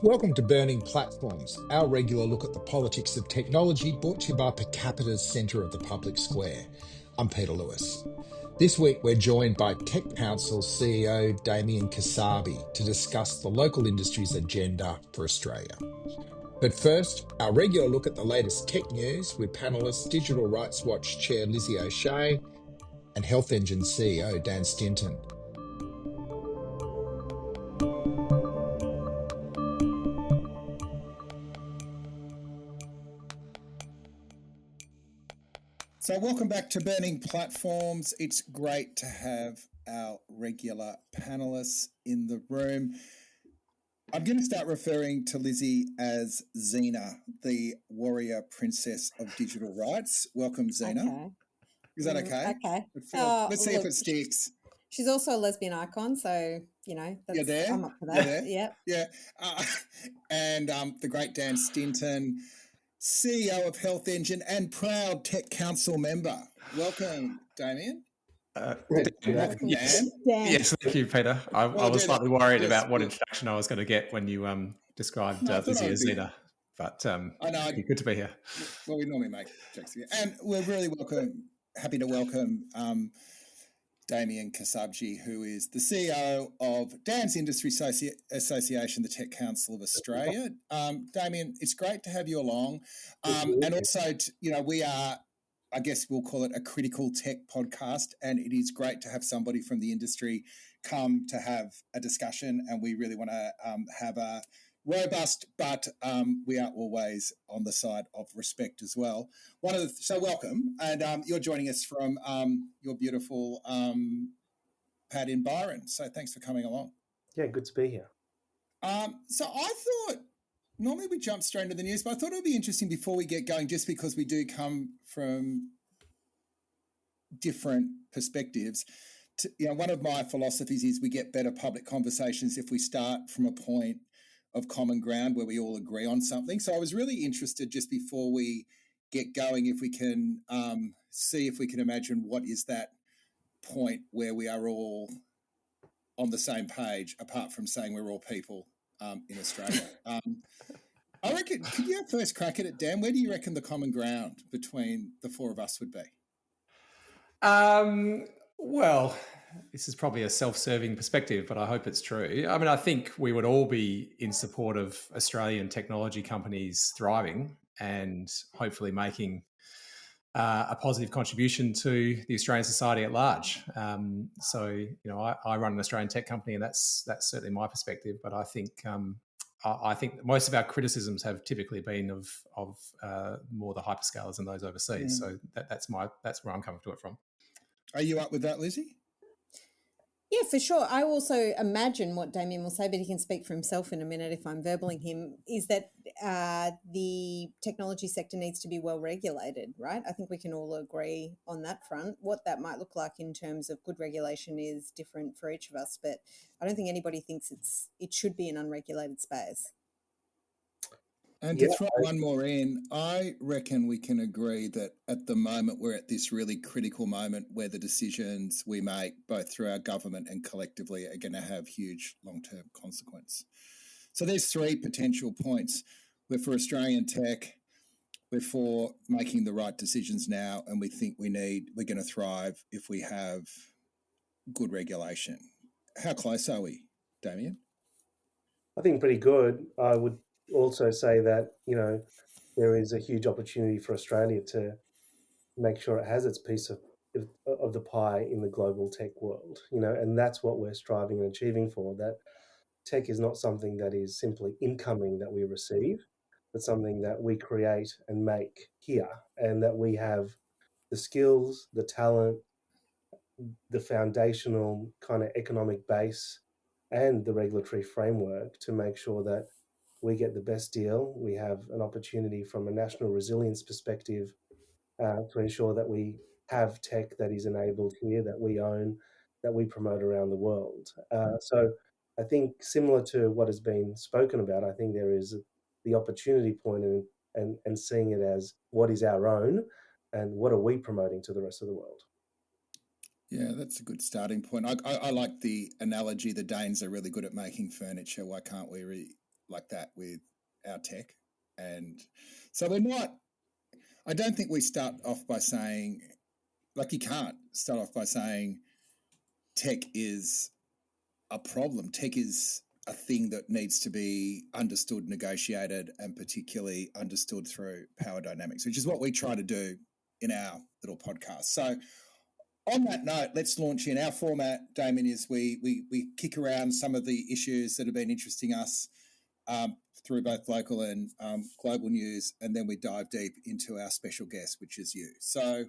Welcome to Burning Platforms, our regular look at the politics of technology brought to you by Capita's Centre of the Public Square. I'm Peter Lewis. This week we're joined by Tech Council CEO Damian Kassabgi to discuss the local industry's agenda for Australia. But first, our regular look at the latest tech news with panelists Digital Rights Watch Chair Lizzie O'Shea and Health Engine CEO Dan Stinton. So welcome back to Burning Platforms. It's great to have our regular panelists in the room. I'm going to start referring to Lizzie as Xena, the warrior princess of digital rights. Welcome, Xena. Okay. Is that okay? Okay. Let's see if it sticks. She's also a lesbian icon, so, You're there? I'm up for that. There? Yeah. And the great Dan Stinton, CEO of Health Engine and proud Tech Council member. Welcome, Damian. Welcome, yes. Dan. Yes, thank you, Peter. I was slightly worried about what introduction I was going to get when you described Lizzie as Xena, but I know. Good to be here. Well, we normally make jokes here. And we're really happy to welcome Damian Kassabgi, who is the CEO of Dan's Industry Association, the Tech Council of Australia. Damian, it's great to have you along. And also, we are, I guess we'll call it a critical tech podcast, and it is great to have somebody from the industry come to have a discussion, and we really want to have a robust, but we are always on the side of respect as well. So welcome, and you're joining us from your beautiful pad in Byron. So thanks for coming along. Yeah, good to be here. So I thought normally we jump straight into the news, but I thought it would be interesting before we get going, just because we do come from different perspectives. One of my philosophies is we get better public conversations if we start from a point of common ground where we all agree on something. So I was really interested, just before we get going, if we can see if we can imagine what is that point where we are all on the same page, apart from saying we're all people in Australia. I reckon, could you have first crack at it, Dan? Where do you reckon the common ground between the four of us would be? Well, this is probably a self-serving perspective, but I hope it's true. I mean, I think we would all be in support of Australian technology companies thriving and hopefully making a positive contribution to the Australian society at large. I run an Australian tech company, and that's certainly my perspective. But I think most of our criticisms have typically been of more the hyperscalers and those overseas. So that's where I'm coming to it from. Are you up with that, Lizzie? Yeah, for sure. I also imagine what Damian will say, but he can speak for himself in a minute if I'm verbaling him, is that the technology sector needs to be well regulated, right? I think we can all agree on that front. What that might look like in terms of good regulation is different for each of us, but I don't think anybody thinks it should be an unregulated space. And to throw one more in, I reckon we can agree that at the moment we're at this really critical moment where the decisions we make, both through our government and collectively, are going to have huge long-term consequence. So there's three potential points. We're for Australian tech, we're for making the right decisions now, and we think we're going to thrive if we have good regulation. How close are we, Damian? I think pretty good. I would also say that, there is a huge opportunity for Australia to make sure it has its piece of the pie in the global tech world, and that's what we're striving and achieving for, that tech is not something that is simply incoming that we receive, but something that we create and make here, and that we have the skills, the talent, the foundational kind of economic base and the regulatory framework to make sure that we get the best deal. We have an opportunity from a national resilience perspective to ensure that we have tech that is enabled here, that we own, that we promote around the world. So I think similar to what has been spoken about, I think there is the opportunity point and seeing it as what is our own and what are we promoting to the rest of the world. Yeah, that's a good starting point. I like the analogy, the Danes are really good at making furniture. Why can't we like that with our tech. And so I don't think we start off by saying, like, you can't start off by saying tech is a problem. Tech is a thing that needs to be understood, negotiated, and particularly understood through power dynamics, which is what we try to do in our little podcast. So on that note, let's launch in. Our format, Damien, is we kick around some of the issues that have been interesting us through both local and global news, and then we dive deep into our special guest, which is you. So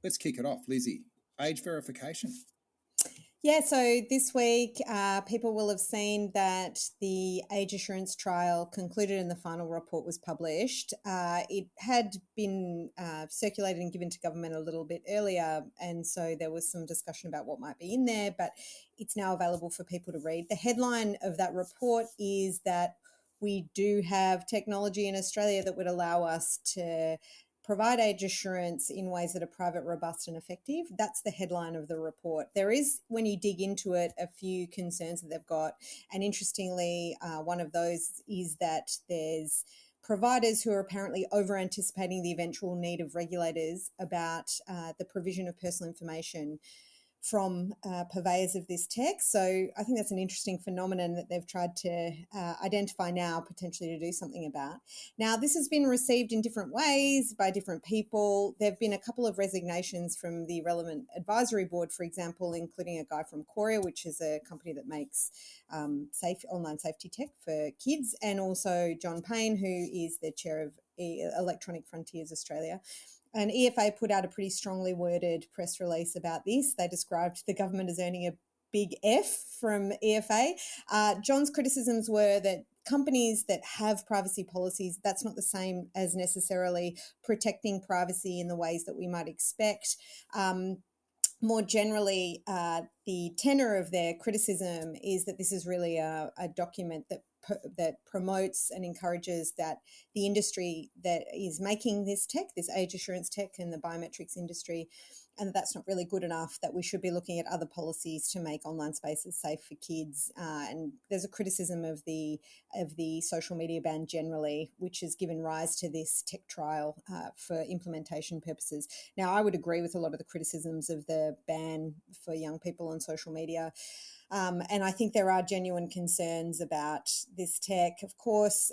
let's kick it off. Lizzie, age verification. Yeah, so this week people will have seen that the age assurance trial concluded and the final report was published. It had been circulated and given to government a little bit earlier, and so there was some discussion about what might be in there, but it's now available for people to read. The headline of that report is that we do have technology in Australia that would allow us to provide age assurance in ways that are private, robust and effective. That's the headline of the report. There is, when you dig into it, a few concerns that they've got. And interestingly, one of those is that there's providers who are apparently over-anticipating the eventual need of regulators about the provision of personal information from purveyors of this tech. So I think that's an interesting phenomenon that they've tried to identify now, potentially to do something about. Now, this has been received in different ways by different people. There have been a couple of resignations from the relevant advisory board, for example, including a guy from Qoria, which is a company that makes online safety tech for kids, and also John Payne, who is the chair of Electronic Frontiers Australia. And EFA put out a pretty strongly worded press release about this. They described the government as earning a big F from EFA. John's criticisms were that companies that have privacy policies, that's not the same as necessarily protecting privacy in the ways that we might expect. More generally, the tenor of their criticism is that this is really a document that promotes and encourages that the industry that is making this tech, this age assurance tech and the biometrics industry, and that's not really good enough, that we should be looking at other policies to make online spaces safe for kids. And there's a criticism of the social media ban generally, which has given rise to this tech trial for implementation purposes. Now, I would agree with a lot of the criticisms of the ban for young people on social media. And I think there are genuine concerns about this tech. Of course,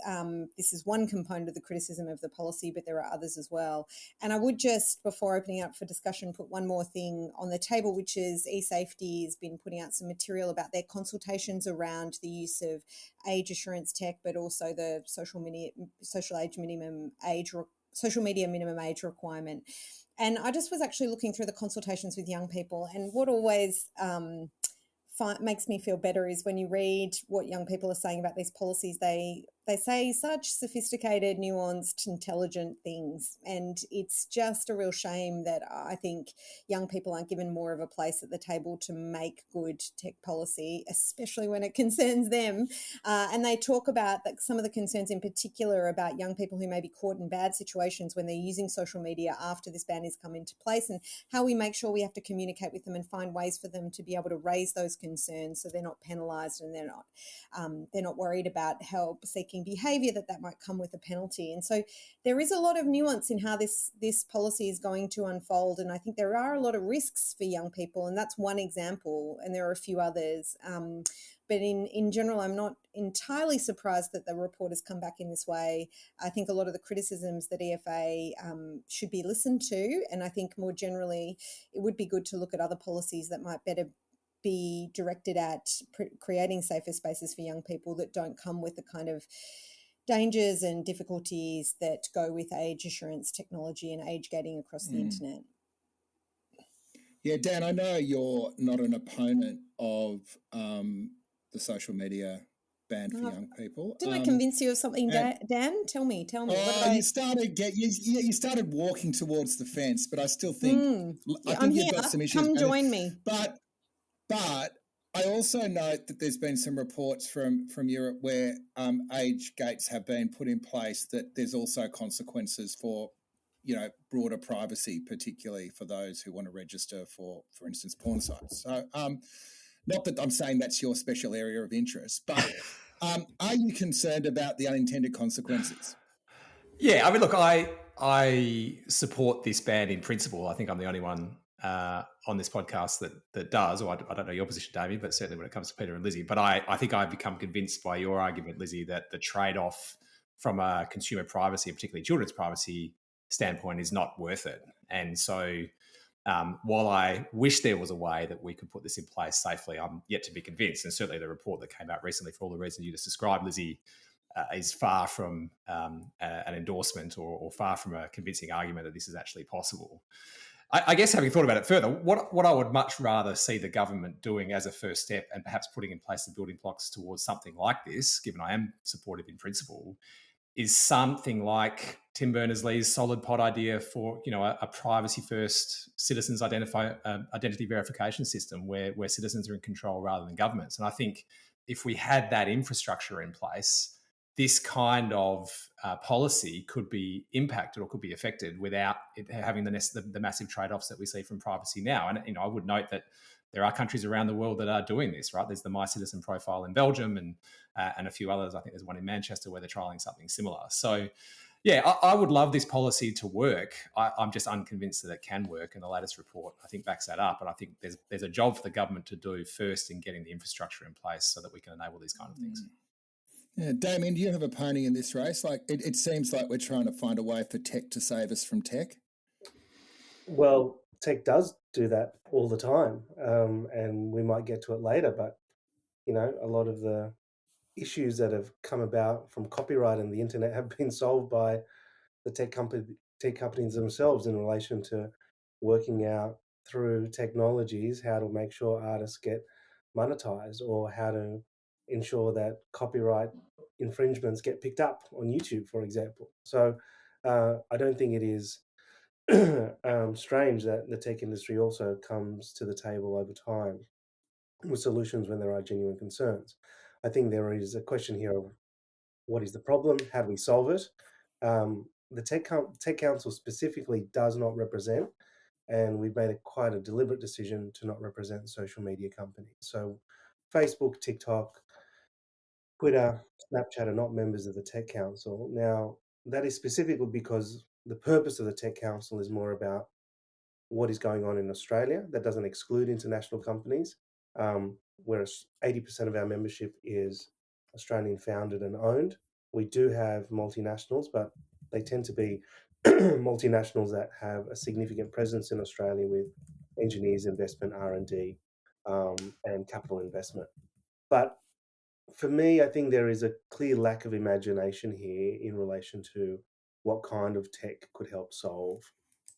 this is one component of the criticism of the policy, but there are others as well. And I would just, before opening up for discussion, put one more thing on the table, which is eSafety has been putting out some material about their consultations around the use of age assurance tech, but also the social media minimum age requirement. And I just was actually looking through the consultations with young people, and what always makes me feel better is when you read what young people are saying about these policies. They say such sophisticated, nuanced, intelligent things, and it's just a real shame that I think young people aren't given more of a place at the table to make good tech policy, especially when it concerns them. And they talk about some of the concerns in particular about young people who may be caught in bad situations when they're using social media after this ban has come into place, and how we make sure we have to communicate with them and find ways for them to be able to raise those concerns so they're not penalised and they're not worried about help-seeking behaviour that might come with a penalty. And so there is a lot of nuance in how this policy is going to unfold, and I think there are a lot of risks for young people, and that's one example, and there are a few others. But in general, I'm not entirely surprised that the report has come back in this way. I think a lot of the criticisms that EFA should be listened to, and I think more generally it would be good to look at other policies that might better be directed at creating safer spaces for young people that don't come with the kind of dangers and difficulties that go with age assurance technology and age gating across the internet. Yeah, Dan, I know you're not an opponent of the social media ban for young people. Did I convince you of something, Dan? Tell me. You started walking towards the fence, but I still think you've got some issues. Come join me. But I also note that there's been some reports from Europe where age gates have been put in place, that there's also consequences for, broader privacy, particularly for those who want to register for instance, porn sites. So not that I'm saying that's your special area of interest, but Are you concerned about the unintended consequences? Yeah, I mean, look, I support this ban in principle. I think I'm the only one on this podcast that does, or I don't know your position, Damian, but certainly when it comes to Peter and Lizzie. But I think I've become convinced by your argument, Lizzie, that the trade-off from a consumer privacy, and particularly children's privacy standpoint, is not worth it. And so while I wish there was a way that we could put this in place safely, I'm yet to be convinced. And certainly the report that came out recently, for all the reasons you just described, Lizzie, is far from an endorsement or far from a convincing argument that this is actually possible. I guess having thought about it further, what I would much rather see the government doing as a first step, and perhaps putting in place the building blocks towards something like this, given I am supportive in principle, is something like Tim Berners-Lee's solid pod idea for a privacy-first citizens identity verification system where citizens are in control rather than governments. And I think if we had that infrastructure in place, this kind of policy could be impacted or could be affected without it having the massive trade-offs that we see from privacy now. And I would note that there are countries around the world that are doing this, right? There's the My Citizen profile in Belgium and a few others. I think there's one in Manchester where they're trialing something similar. So, yeah, I would love this policy to work. I'm just unconvinced that it can work, and the latest report, I think, backs that up. And I think there's a job for the government to do first in getting the infrastructure in place so that we can enable these kind of things. Yeah, Damien, do you have a pony in this race? Like, it seems like we're trying to find a way for tech to save us from tech. Well, tech does do that all the time, and we might get to it later, but a lot of the issues that have come about from copyright and the internet have been solved by the tech companies themselves in relation to working out through technologies how to make sure artists get monetized, or how to ensure that copyright infringements get picked up on YouTube, for example. So I don't think it is strange that the tech industry also comes to the table over time with solutions when there are genuine concerns. I think there is a question here of what is the problem? How do we solve it? The Tech Council specifically does not represent, and we've made quite a deliberate decision to not represent social media companies. So Facebook, TikTok, Twitter, Snapchat are not members of the Tech Council. Now, that is specifically because the purpose of the Tech Council is more about what is going on in Australia. That doesn't exclude international companies, whereas 80% of our membership is Australian founded and owned. We do have multinationals, but they tend to be multinationals that have a significant presence in Australia with engineers, investment, R&D, and capital investment. But for me, I think there is a clear lack of imagination here in relation to what kind of tech could help solve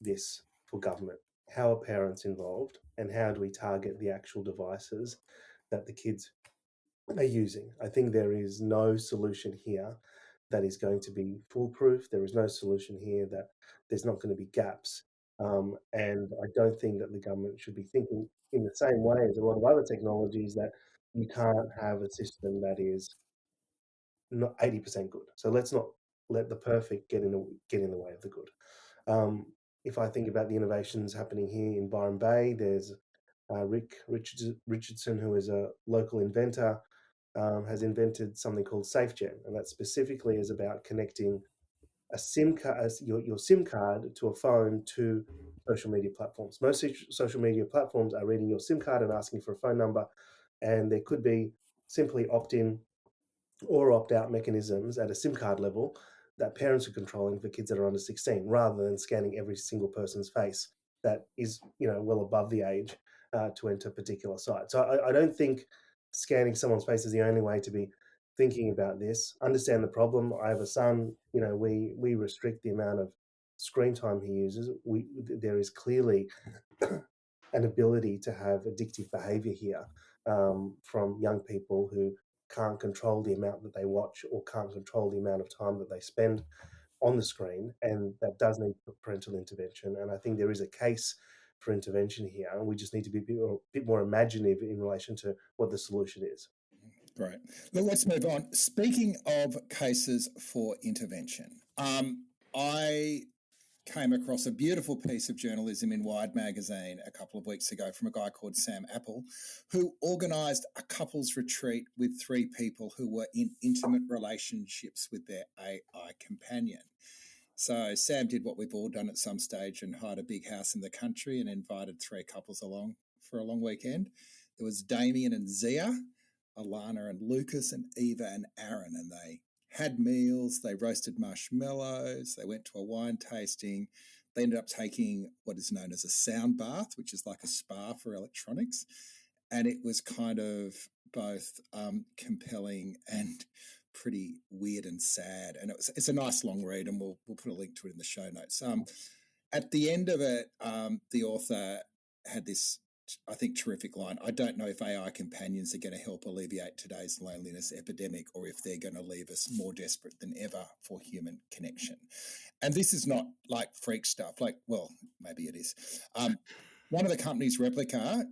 this for government. How are parents involved, and how do we target the actual devices that the kids are using? I think there is no solution here that is going to be foolproof. There is no solution here that there's not going to be gaps. And I don't think that the government should be thinking in the same way as a lot of other technologies that you can't have a system that is not 80% good. So let's not let the perfect get in the way of the good. If I think about the innovations happening here in Byron Bay, there's Rick Richardson, who is a local inventor, has invented something called SafeGen, and that specifically is about connecting a SIM card, your SIM card, to a phone to social media platforms. Most social media platforms are reading your SIM card and asking for a phone number, and there could be simply opt-in or opt-out mechanisms at a SIM card level that parents are controlling for kids that are under 16, rather than scanning every single person's face that is, well above the age to enter a particular site. So I don't think scanning someone's face is the only way to be thinking about this. Understand the problem. I have a son. We restrict the amount of screen time he uses. There is clearly an ability to have addictive behavior here from young people who can't control the amount that they watch, or can't control the amount of time that they spend on the screen, and that does need parental intervention. And I think there is a case for intervention here, and we just need to be a bit more imaginative in relation to what the solution is. Great. Well, let's move on. Speaking of cases for intervention, I came across a beautiful piece of journalism in Wired magazine a couple of weeks ago from a guy called Sam Apple, who organised a couples retreat with 3 people who were in intimate relationships with their AI companion. So Sam did what we've all done at some stage and hired a big house in the country and invited 3 couples along for a long weekend. There was Damian and Zia, Alana and Lucas, and Eva and Aaron, and they had meals, they roasted marshmallows, they went to a wine tasting. They ended up taking what is known as a sound bath, which is like a spa for electronics. And it was kind of both compelling and pretty weird and sad. And it's a nice long read, and we'll put a link to it in the show notes. At the end of it, the author had this, I think, terrific line. I don't know if AI companions are going to help alleviate today's loneliness epidemic or if they're going to leave us more desperate than ever for human connection. And this is not like freak stuff. Like, well, maybe it is. One of the companies, Replica,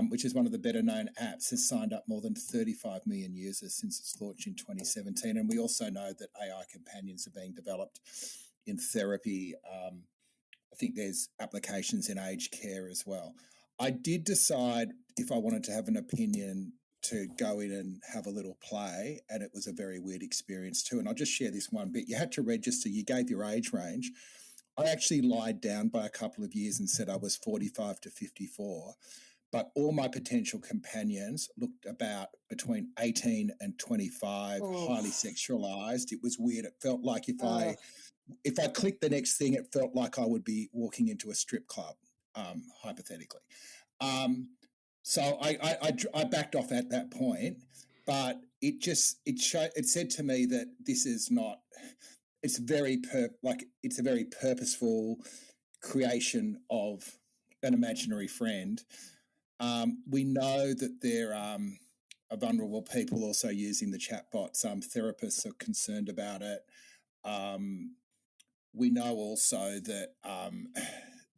which is one of the better known apps, has signed up more than 35 million users since its launch in 2017. And we also know that AI companions are being developed in therapy. I think there's applications in aged care as well. I did decide if I wanted to have an opinion to go in and have a little play, and it was a very weird experience too. And I'll just share this one bit. You had to register, you gave your age range. I actually lied down by a couple of years and said I was 45 to 54, but all my potential companions looked about between 18 and 25, highly sexualized. It was weird. It felt like if I clicked the next thing, it felt like I would be walking into a strip club, hypothetically. So I backed off at that point, but it said to me that this is not. It's it's a very purposeful creation of an imaginary friend. We know that there are vulnerable people also using the chatbots. Therapists are concerned about it. We know also that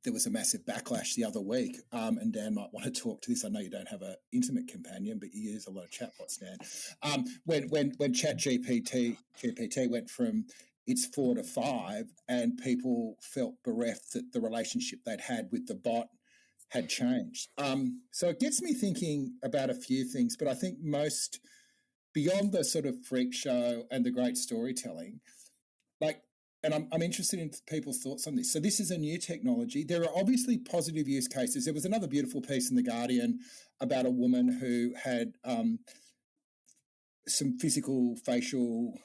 there was a massive backlash the other week, and Dan might want to talk to this. I know you don't have an intimate companion, but you use a lot of chatbots, Dan. When ChatGPT went from its 4 to 5, and people felt bereft that the relationship they'd had with the bot had changed. So it gets me thinking about a few things, but I think most, beyond the sort of freak show and the great storytelling, and I'm interested in people's thoughts on this. So this is a new technology. There are obviously positive use cases. There was another beautiful piece in The Guardian about a woman who had some physical facial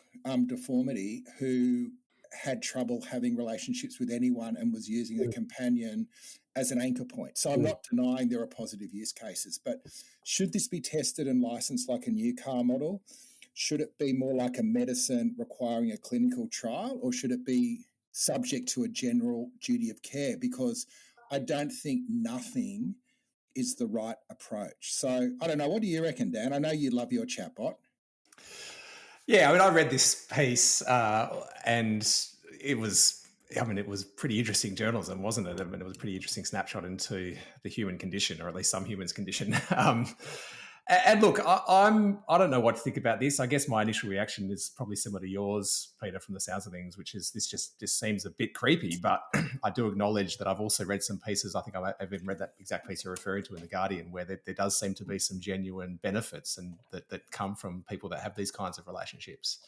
deformity, who had trouble having relationships with anyone and was using a companion as an anchor point. So I'm not denying there are positive use cases, but should this be tested and licensed like a new car model? Should it be more like a medicine requiring a clinical trial, or should it be subject to a general duty of care? Because I don't think nothing is the right approach. So I don't know. What do you reckon, Dan? I know you love your chatbot. Yeah, I mean, I read this piece and it was pretty interesting journalism, wasn't it? I mean, it was a pretty interesting snapshot into the human condition, or at least some humans' condition. And look, I don't know what to think about this. I guess my initial reaction is probably similar to yours, Peter, from the sounds of things, which is this just seems a bit creepy. But I do acknowledge that I've also read some pieces. I think I've even read that exact piece you're referring to in The Guardian, where there does seem to be some genuine benefits and that come from people that have these kinds of relationships.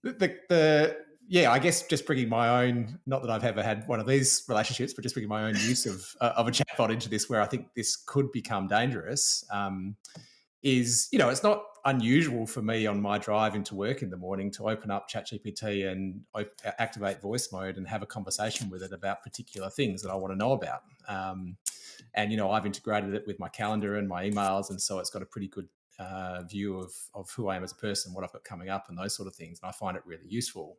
I guess just bringing my own, not that I've ever had one of these relationships, but just bringing my own use of a chatbot into this, where I think this could become dangerous, is, it's not unusual for me on my drive into work in the morning to open up ChatGPT and activate voice mode and have a conversation with it about particular things that I want to know about. And, I've integrated it with my calendar and my emails, and so it's got a pretty good view of who I am as a person, what I've got coming up and those sort of things. And I find it really useful.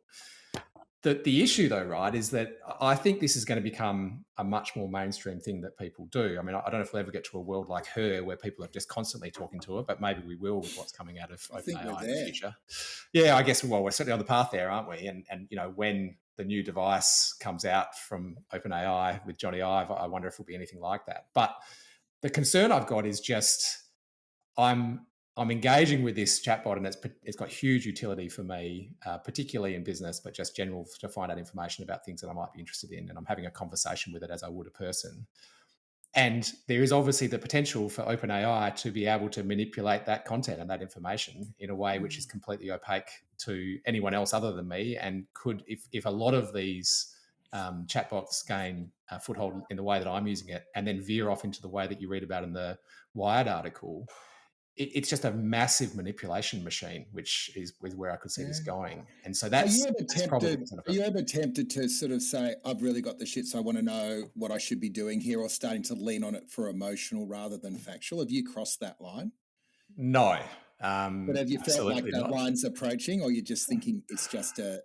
The issue, though, right, is that I think this is going to become a much more mainstream thing that people do. I mean, I don't know if we'll ever get to a world like Her where people are just constantly talking to it, but maybe we will with what's coming out of OpenAI in the future. Yeah, I guess, we're certainly on the path there, aren't we? And when the new device comes out from OpenAI with Johnny Ive, I wonder if it'll be anything like that. But the concern I've got is just I'm I'm engaging with this chatbot, and it's got huge utility for me, particularly in business, but just general to find out information about things that I might be interested in. And I'm having a conversation with it as I would a person. And there is obviously the potential for OpenAI to be able to manipulate that content and that information in a way which is completely opaque to anyone else other than me, and could, if a lot of these chatbots gain a foothold in the way that I'm using it, and then veer off into the way that you read about in the Wired article, it's just a massive manipulation machine, which is where I could see this going. And so Are you ever tempted to sort of say, I've really got the shit, so I want to know what I should be doing here, or starting to lean on it for emotional rather than factual? Have you crossed that line? No. But have you felt like that line's approaching, or you're just thinking it's just a...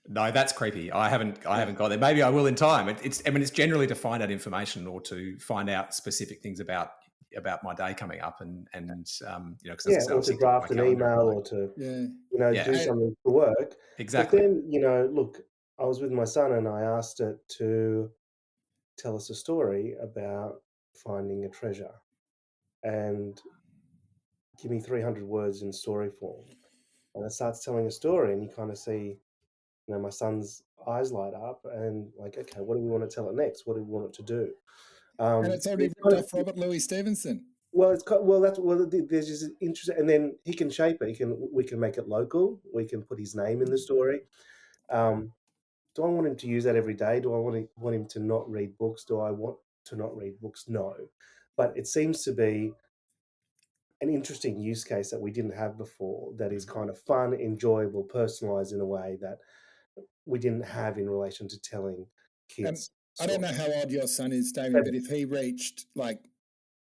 No, that's creepy. I haven't got there. Maybe I will in time. It's generally to find out information or to find out specific things about my day coming up, and because or to draft an email, or to do something for work. Exactly. But then look, I was with my son and I asked it to tell us a story about finding a treasure, and give me 300 words in story form. And it starts telling a story, and you kind of see, my son's eyes light up, and like, okay, what do we want to tell it next? What do we want it to do? And it's already ripped off Robert Louis Stevenson. Well, there's just interesting, and then he can shape it. We can make it local. We can put his name in the story. Do I want him to use that every day? Do I want him to not read books? Do I want to not read books? No, but it seems to be an interesting use case that we didn't have before. That is kind of fun, enjoyable, personalized in a way that we didn't have in relation to telling kids. I don't know how old your son is, Damian, but if he reached like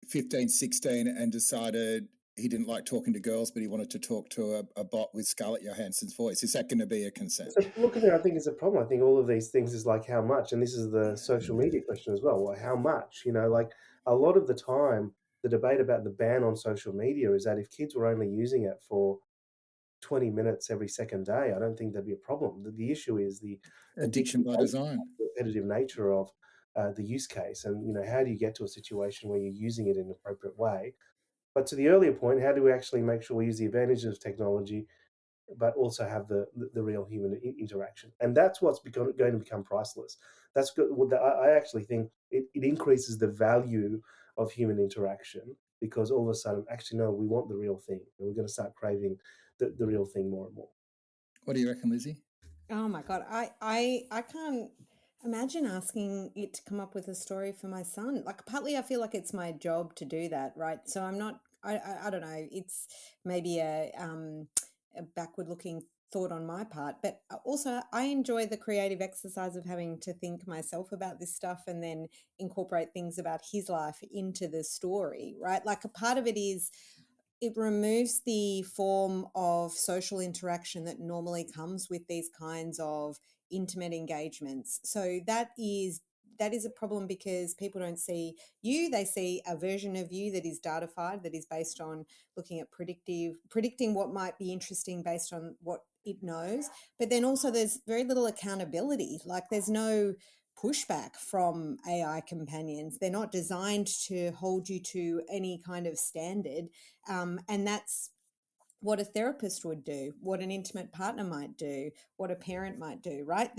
15, 16 and decided he didn't like talking to girls, but he wanted to talk to a bot with Scarlett Johansson's voice, is that going to be a concern? Look at it, I think it's a problem. I think all of these things is like, how much, and this is the social media question as well. Well, how much? Like a lot of the time, the debate about the ban on social media is that if kids were only using it for 20 minutes every second day, I don't think there'd be a problem. The issue is the addiction by design, repetitive nature of the use case, and how do you get to a situation where you're using it in an appropriate way? But to the earlier point, how do we actually make sure we use the advantages of technology, but also have the real human interaction? And that's what's going to become priceless. That's good. I actually think it increases the value of human interaction, because all of a sudden, actually, no, we want the real thing, and we're going to start craving the real thing more and more. What do you reckon, Lizzie? Oh my God, I can't imagine asking it to come up with a story for my son. Like, partly I feel like it's my job to do that, right? So I'm not, I don't know, it's maybe a backward looking thought on my part, but also I enjoy the creative exercise of having to think myself about this stuff and then incorporate things about his life into the story, right? Like, a part of it is, it removes the form of social interaction that normally comes with these kinds of intimate engagements. So that is a problem, because people don't see you. They see a version of you that is datafied, that is based on looking at predicting what might be interesting based on what it knows. But then also there's very little accountability. Like, there's no pushback from AI companions. They're not designed to hold you to any kind of standard. And that's what a therapist would do, what an intimate partner might do, what a parent might do, right?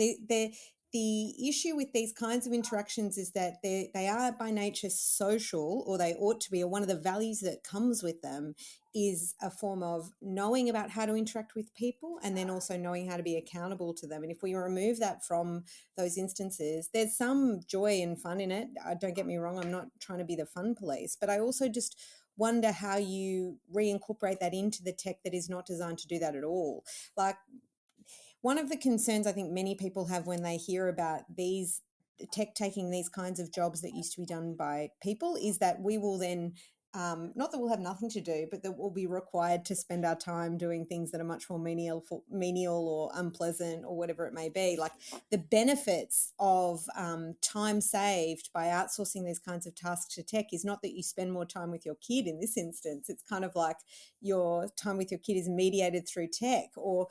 The issue with these kinds of interactions is that they are by nature social, or they ought to be, or one of the values that comes with them is a form of knowing about how to interact with people, and then also knowing how to be accountable to them. And if we remove that from those instances, there's some joy and fun in it. Don't get me wrong, I'm not trying to be the fun police, but I also just wonder how you reincorporate that into the tech that is not designed to do that at all. Like, one of the concerns I think many people have when they hear about these tech taking these kinds of jobs that used to be done by people is that we will then, not that we'll have nothing to do, but that we'll be required to spend our time doing things that are much more menial or unpleasant or whatever it may be. Like, the benefits of time saved by outsourcing these kinds of tasks to tech is not that you spend more time with your kid in this instance. It's kind of like your time with your kid is mediated through tech, or,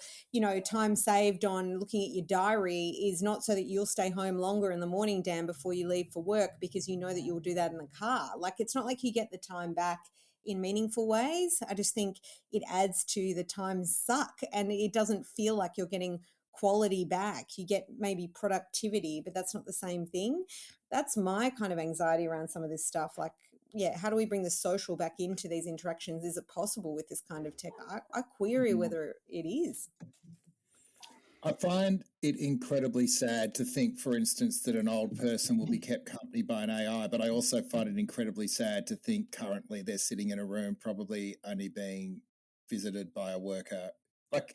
time saved on looking at your diary is not so that you'll stay home longer in the morning, Dan, before you leave for work, because you know that you'll do that in the car. Like, it's not like you get the time back in meaningful ways. I just think it adds to the times suck, and it doesn't feel like you're getting quality back. You get maybe productivity, but that's not the same thing. That's my kind of anxiety around some of this stuff. Like, yeah, how do we bring the social back into these interactions? Is it possible with this kind of tech? I query whether it is. I find it incredibly sad to think, for instance, that an old person will be kept company by an AI, but I also find it incredibly sad to think currently they're sitting in a room probably only being visited by a worker. Like,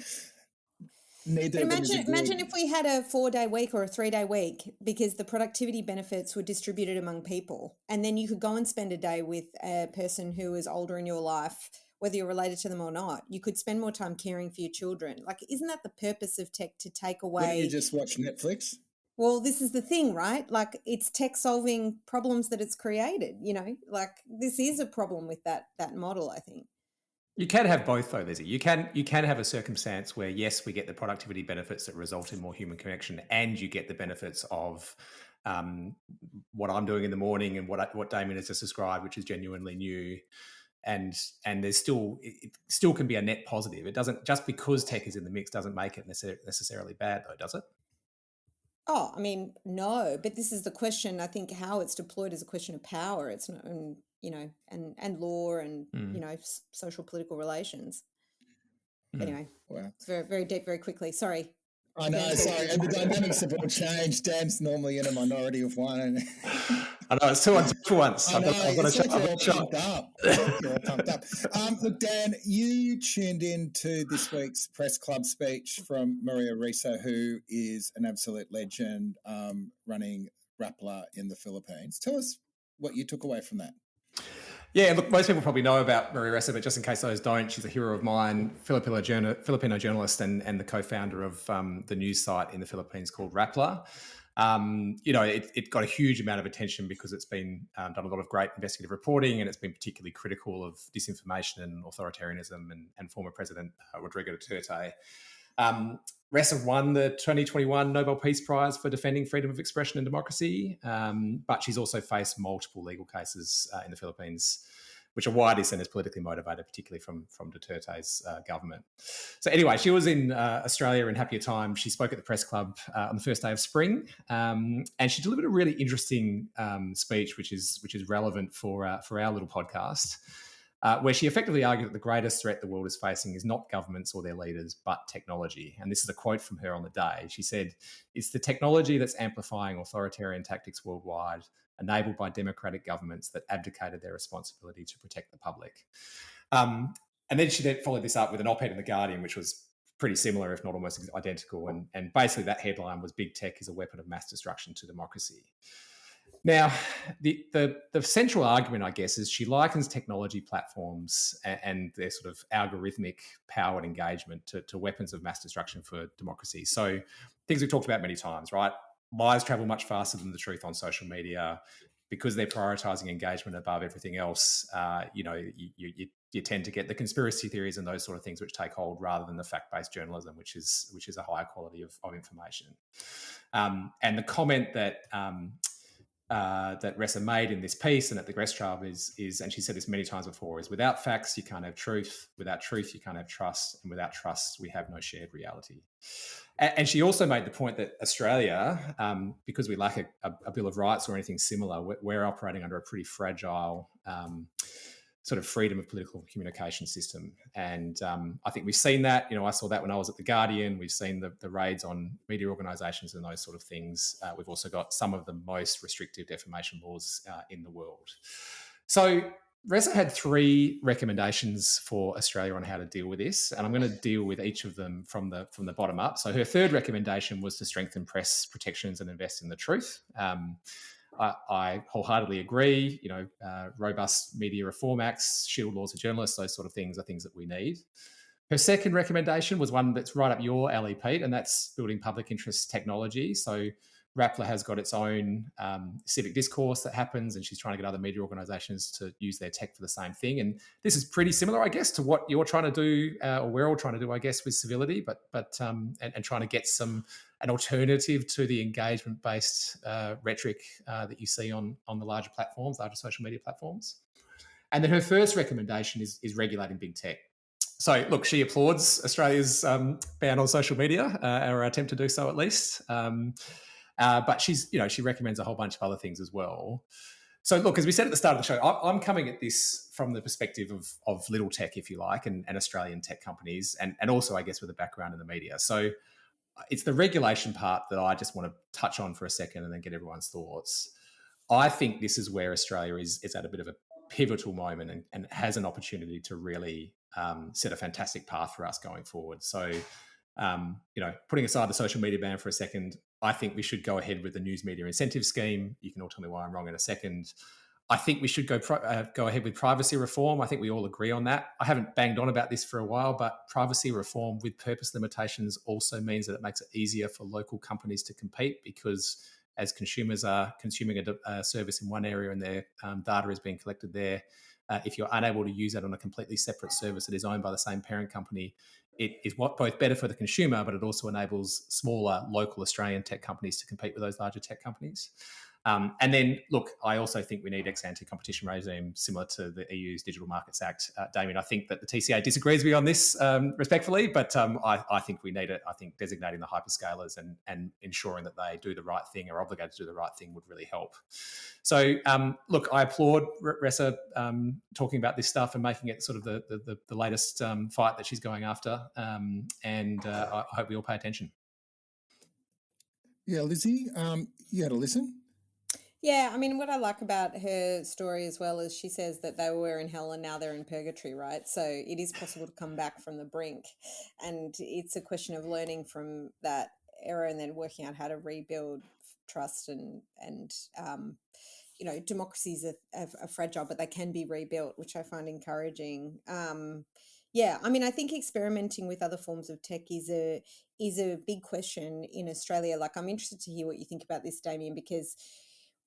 neither of them is a good... Imagine if we had a 4-day week or a 3-day week, because the productivity benefits were distributed among people, and then you could go and spend a day with a person who is older in your life, whether you're related to them or not. You could spend more time caring for your children. Like, isn't that the purpose of tech, to take away... Wouldn't you just watch Netflix? Well, this is the thing, right? Like, it's tech solving problems that it's created, like this is a problem with that model, I think. You can have both, though, Lizzie. You can have a circumstance where, yes, we get the productivity benefits that result in more human connection, and you get the benefits of what I'm doing in the morning and what Damian has just described, which is genuinely new. And there's it still can be a net positive. It doesn't, just because tech is in the mix, doesn't make it necessarily bad, though, does it? Oh, I mean, no, but this is the question. I think how it's deployed is a question of power. It's not, and law and, social political relations. Anyway, wow. It's very, very deep, very quickly. Sorry. I know, sorry. And the dynamics have all changed. Dan's normally in a minority of one. I know, it's 2 on 2 for once. I know, it's like you're all pumped up. You're all pumped up. Look, Dan, you tuned in to this week's Press Club speech from Maria Ressa, who is an absolute legend running Rappler in the Philippines. Tell us what you took away from that. Yeah, look, most people probably know about Maria Ressa, but just in case those don't, she's a hero of mine, Filipino journalist and the co-founder of the news site in the Philippines called Rappler. It got a huge amount of attention because it's been done a lot of great investigative reporting, and it's been particularly critical of disinformation and authoritarianism and former President Rodrigo Duterte. Ressa won the 2021 Nobel Peace Prize for defending freedom of expression and democracy, but she's also faced multiple legal cases in the Philippines, which are widely seen as politically motivated, particularly from Duterte's government. So anyway, she was in Australia in happier times. She spoke at the press club on the first day of spring, and she delivered a really interesting speech, which is relevant for our little podcast. Where she effectively argued that the greatest threat the world is facing is not governments or their leaders, but technology. And this is a quote from her on the day. She said, "It's the technology that's amplifying authoritarian tactics worldwide, enabled by democratic governments that abdicated their responsibility to protect the public." And then she followed this up with an op-ed in The Guardian, which was pretty similar, if not almost identical. And basically that headline was, "Big Tech is a weapon of mass destruction to democracy." Now, the central argument, I guess, is she likens technology platforms and their sort of algorithmic powered engagement to weapons of mass destruction for democracy. So things we've talked about many times, right? Lies travel much faster than the truth on social media. Because they're prioritizing engagement above everything else, you tend to get the conspiracy theories and those sort of things which take hold, rather than the fact-based journalism, which is a higher quality of information. And the comment that Ressa made in this piece and at the Gress trial is, and she said this many times before, is without facts, you can't have truth. Without truth, you can't have trust. And without trust, we have no shared reality. And she also made the point that Australia, because we lack a Bill of Rights or anything similar, we're operating under a pretty fragile sort of freedom of political communication system. And I think we've seen that. I saw that when I was at The Guardian. We've seen the raids on media organisations and those sort of things. We've also got some of the most restrictive defamation laws in the world. So Ressa had 3 recommendations for Australia on how to deal with this, and I'm going to deal with each of them from the bottom up. So her third recommendation was to strengthen press protections and invest in the truth. I wholeheartedly agree. Robust media reform acts, shield laws for journalists, those sort of things are things that we need. Her second recommendation was one that's right up your alley, Pete, and that's building public interest technology. So Rappler has got its own civic discourse that happens, and she's trying to get other media organisations to use their tech for the same thing. And this is pretty similar, I guess, to what you're trying to do, or we're all trying to do, I guess, with civility, but trying to get an alternative to the engagement-based rhetoric that you see on the larger platforms, larger social media platforms. And then her first recommendation is regulating big tech. So, look, she applauds Australia's ban on social media, our attempt to do so at least. But she recommends a whole bunch of other things as well. So, look, as we said at the start of the show, I'm coming at this from the perspective of little tech, if you like, and Australian tech companies, and also, I guess, with a background in the media. So it's the regulation part that I just want to touch on for a second and then get everyone's thoughts. I think this is where Australia is at a bit of a pivotal moment and has an opportunity to really set a fantastic path for us going forward. So, putting aside the social media ban for a second, I think we should go ahead with the news media incentive scheme. You can all tell me why I'm wrong in a second. I think we should go ahead with privacy reform. I think we all agree on that. I haven't banged on about this for a while, but privacy reform with purpose limitations also means that it makes it easier for local companies to compete, because as consumers are consuming a service in one area and their data is being collected there, if you're unable to use that on a completely separate service that is owned by the same parent company, it is both better for the consumer, but it also enables smaller local Australian tech companies to compete with those larger tech companies. And then, look, I also think we need ex-ante competition regime similar to the EU's Digital Markets Act. Damien, I think that the TCA disagrees with me on this respectfully, but I think we need it. I think designating the hyperscalers and ensuring that they do the right thing, or obligated to do the right thing, would really help. So, look, I applaud Ressa talking about this stuff and making it sort of the latest fight that she's going after. And I hope we all pay attention. Yeah, Lizzie, you had a listen? Yeah, I mean, what I like about her story as well is she says that they were in hell and now they're in purgatory, right? So it is possible to come back from the brink. And it's a question of learning from that era and then working out how to rebuild trust and democracies are fragile, but they can be rebuilt, which I find encouraging. Yeah, I mean, I think experimenting with other forms of tech is a big question in Australia. Like, I'm interested to hear what you think about this, Damian, because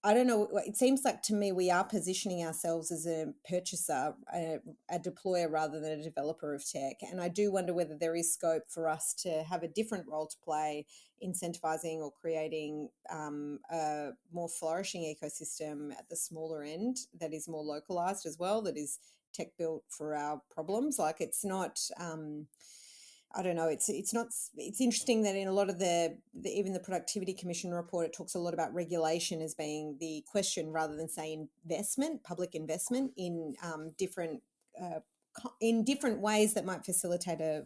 I don't know, it seems like to me we are positioning ourselves as a purchaser, a deployer rather than a developer of tech. And I do wonder whether there is scope for us to have a different role to play, incentivizing or creating a more flourishing ecosystem at the smaller end that is more localized as well, that is tech built for our problems. Like, it's not... I don't know. It's interesting that in a lot of even the Productivity Commission report, it talks a lot about regulation as being the question rather than say investment, public investment in different ways that might facilitate a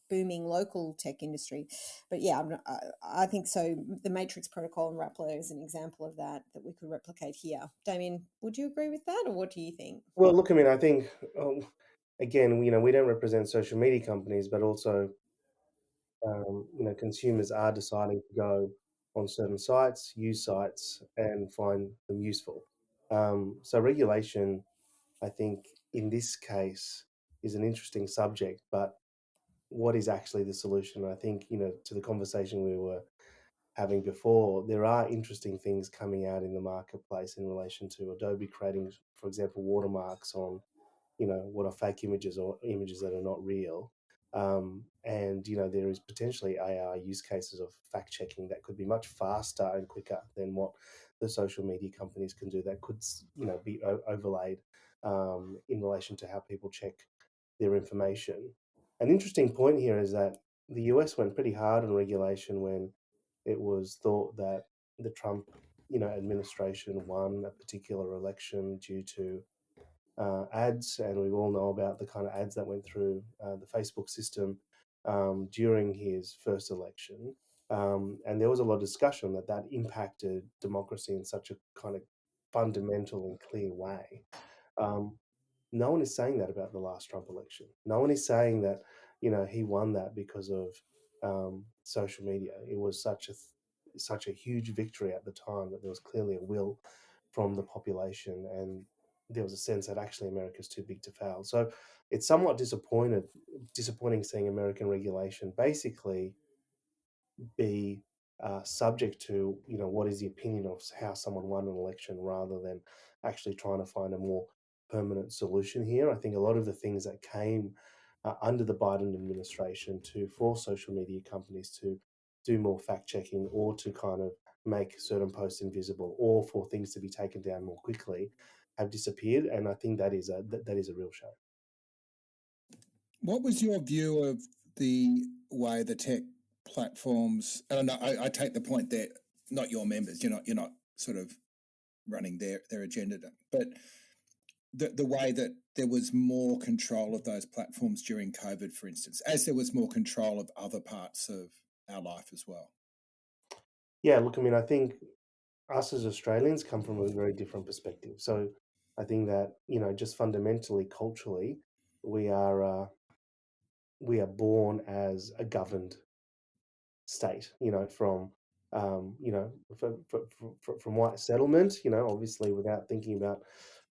booming local tech industry. But yeah, I think so. The Matrix Protocol and Rappler is an example of that we could replicate here. Damien, would you agree with that, or what do you think? Well, look, I mean, I think, again, we don't represent social media companies, but also, consumers are deciding to go on certain sites, use sites, and find them useful. So regulation, I think, in this case, is an interesting subject, but what is actually the solution? I think, to the conversation we were having before, there are interesting things coming out in the marketplace in relation to Adobe creating, for example, watermarks on, what are fake images or images that are not real. And, there is potentially AI use cases of fact checking that could be much faster and quicker than what the social media companies can do, that could, be overlaid in relation to how people check their information. An interesting point here is that the US went pretty hard on regulation when it was thought that the Trump, administration won a particular election due to ads, and we all know about the kind of ads that went through the Facebook system during his first election. And there was a lot of discussion that impacted democracy in such a kind of fundamental and clear way. No one is saying that about the last Trump election. No one is saying that, he won that because of social media. It was such a huge victory at the time that there was clearly a will from the population, and there was a sense that actually America's too big to fail. So it's somewhat disappointing seeing American regulation basically be subject to, what is the opinion of how someone won an election, rather than actually trying to find a more permanent solution here. I think a lot of the things that came under the Biden administration to force social media companies to do more fact checking, or to kind of make certain posts invisible, or for things to be taken down more quickly, have disappeared, and I think that is a real shame. What was your view of the way the tech platforms? And I take the point that not your members. You're not sort of running their agenda, but the way that there was more control of those platforms during COVID, for instance, as there was more control of other parts of our life as well. Yeah, look, I mean, I think us as Australians come from a very different perspective. So I think that, just fundamentally, culturally, we are born as a governed state, from from white settlement, obviously without thinking about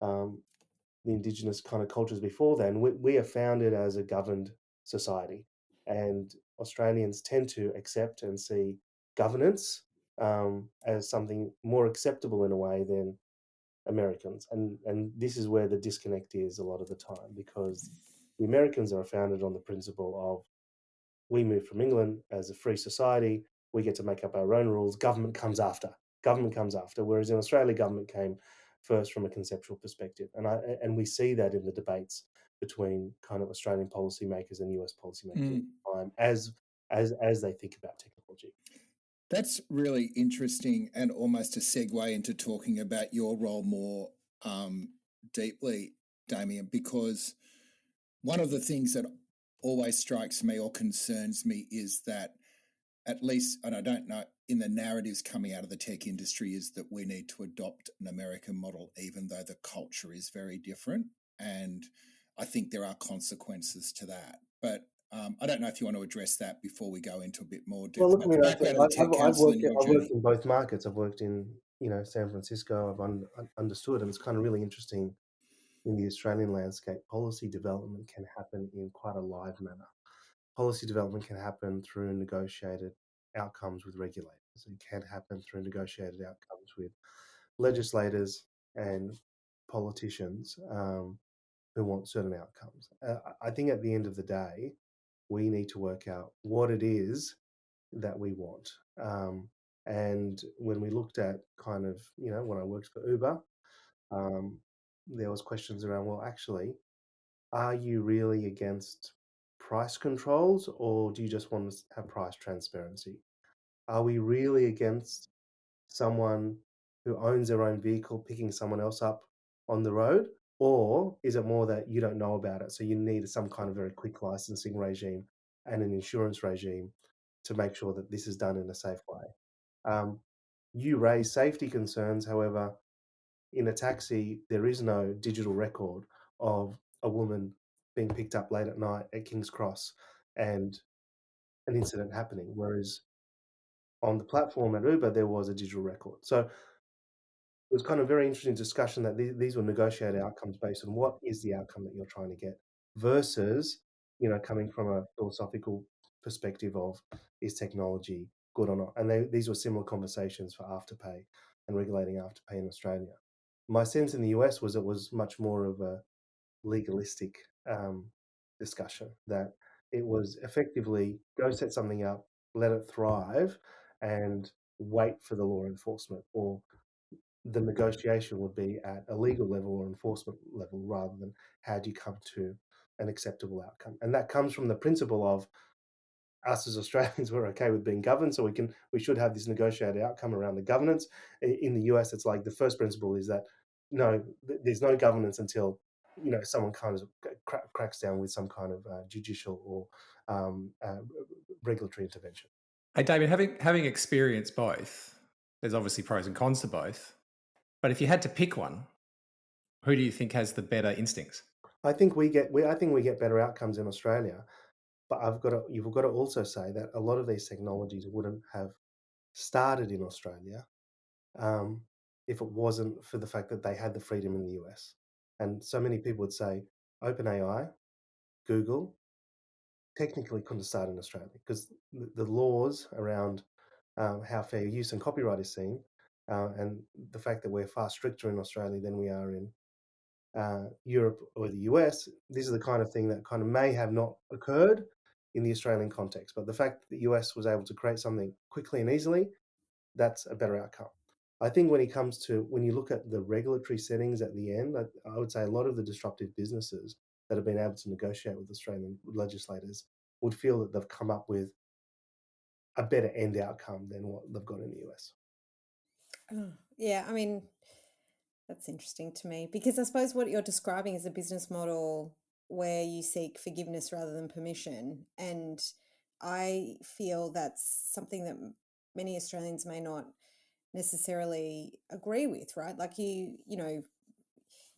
the indigenous kind of cultures before then. We are founded as a governed society, and Australians tend to accept and see governance as something more acceptable in a way than Americans, and this is where the disconnect is a lot of the time, because the Americans are founded on the principle of, we moved from England as a free society, we get to make up our own rules, government comes after. Whereas in Australia, government came first from a conceptual perspective. And we see that in the debates between kind of Australian policymakers and US policymakers at the time as they think about technology. That's really interesting, and almost a segue into talking about your role more deeply, Damian, because one of the things that always strikes me or concerns me is that, at least, and I don't know, in the narratives coming out of the tech industry, is that we need to adopt an American model, even though the culture is very different. And I think there are consequences to that. But I don't know if you want to address that before we go into a bit more depth. Well, look, I mean, I've worked in both markets. I've worked in, San Francisco. I've understood, and it's kind of really interesting. In the Australian landscape, policy development can happen in quite a live manner. Policy development can happen through negotiated outcomes with regulators. It can happen through negotiated outcomes with legislators and politicians who want certain outcomes. I think at the end of the day, we need to work out what it is that we want. And when we looked at kind of, when I worked for Uber, there was questions around, well, actually, are you really against price controls, or do you just want to have price transparency? Are we really against someone who owns their own vehicle picking someone else up on the road? Or is it more that you don't know about it, so you need some kind of very quick licensing regime and an insurance regime to make sure that this is done in a safe way? You raise safety concerns, however, in a taxi, there is no digital record of a woman being picked up late at night at King's Cross and an incident happening, whereas on the platform at Uber, there was a digital record. So it was kind of very interesting discussion that these were negotiated outcomes based on what is the outcome that you're trying to get versus, coming from a philosophical perspective of, is technology good or not? And these were similar conversations for Afterpay and regulating Afterpay in Australia. My sense in the US was it was much more of a legalistic discussion, that it was effectively go set something up, let it thrive, and wait for the law enforcement, or the negotiation would be at a legal level or enforcement level rather than how do you come to an acceptable outcome. And that comes from the principle of, us as Australians, we're okay with being governed, so we should have this negotiated outcome around the governance. In the US, it's like the first principle is that no, there's no governance until someone kind of cracks down with some kind of judicial or regulatory intervention. Hey, David, having experienced both, there's obviously pros and cons to both. But if you had to pick one, who do you think has the better instincts? I think we get better outcomes in Australia. But you've got to also say that a lot of these technologies wouldn't have started in Australia if it wasn't for the fact that they had the freedom in the US. And so many people would say OpenAI, Google, technically couldn't start in Australia because the laws around how fair use and copyright is seen, and the fact that we're far stricter in Australia than we are in Europe or the US, this is the kind of thing that kind of may have not occurred in the Australian context. But the fact that the US was able to create something quickly and easily, that's a better outcome. I think when you look at the regulatory settings at the end, I would say a lot of the disruptive businesses that have been able to negotiate with Australian legislators would feel that they've come up with a better end outcome than what they've got in the US. Yeah, I mean, that's interesting to me, because I suppose what you're describing is a business model where you seek forgiveness rather than permission. And I feel that's something that many Australians may not necessarily agree with, right? Like you know,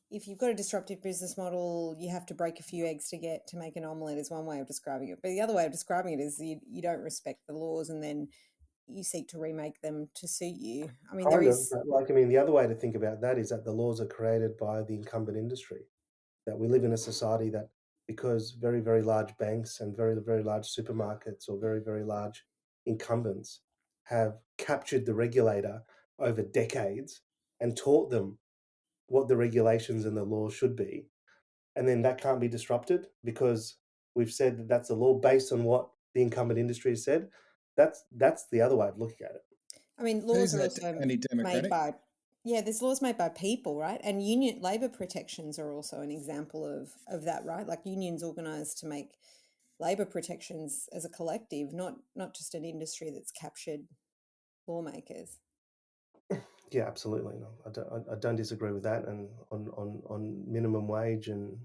if you've got a disruptive business model, you have to break a few eggs to make an omelette, is one way of describing it. But the other way of describing it is you don't respect the laws and then you seek to remake them to suit you. I mean, there Kind of, is. but like, I mean, the other way to think about that is that the laws are created by the incumbent industry. That we live in a society that, because very, very large banks and very, very large supermarkets or very, very large incumbents have captured the regulator over decades and taught them what the regulations and the laws should be. And then that can't be disrupted because we've said that that's the law based on what the incumbent industry has said. That's the other way of looking at it. I mean, Who's laws are that also made anti-democratic? by, yeah, there's laws made by people, right? And union labor protections are also an example of that, right? Like unions organized to make labor protections as a collective, not just an industry that's captured lawmakers. Yeah, absolutely. No, I don't disagree with that. And on minimum wage and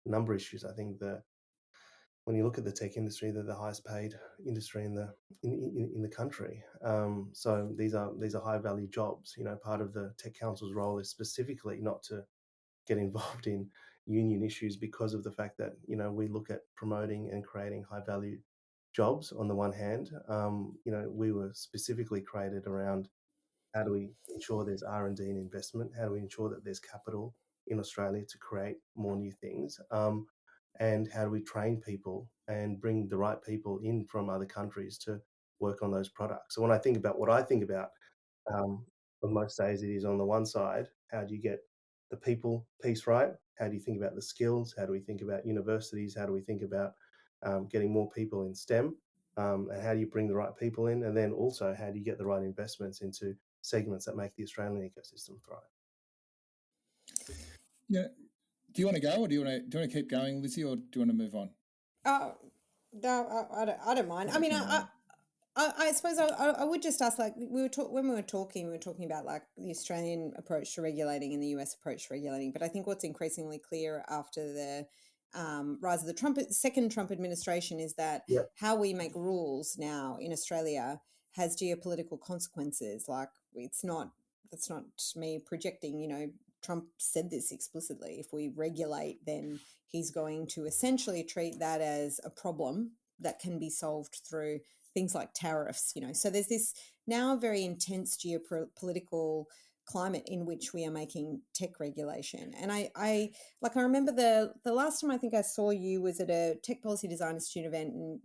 number of issues, I think that when you look at the tech industry, they're the highest paid industry in the country. So these are high value jobs. You know, part of the Tech Council's role is specifically not to get involved in union issues because of the fact that, you know, we look at promoting and creating high value jobs on the one hand. You know, we were specifically created around how do we ensure there's R&D and investment? How do we ensure that there's capital in Australia to create more new things? And how do we train people and bring the right people in from other countries to work on those products? So when I think about what I think about on most days, it is on the one side, how do you get the people piece right? How do you think about the skills? How do we think about universities? How do we think about getting more people in STEM? And how do you bring the right people in? And then also, how do you get the right investments into segments that make the Australian ecosystem thrive? Yeah. Do you want to go, or do you want to keep going, Lizzie, or do you want to move on? No, I don't mind. I mean, I suppose I would just ask, like, when we were talking about like the Australian approach to regulating and the US approach to regulating. But I think what's increasingly clear after the rise of the second Trump administration is that Yep. how we make rules now in Australia has geopolitical consequences. Like, that's not me projecting. You know, Trump said this explicitly. If we regulate, then he's going to essentially treat that as a problem that can be solved through things like tariffs, you know. So there's this now very intense geopolitical climate in which we are making tech regulation. And I remember the last time I think I saw you was at a Tech Policy Design Institute event, and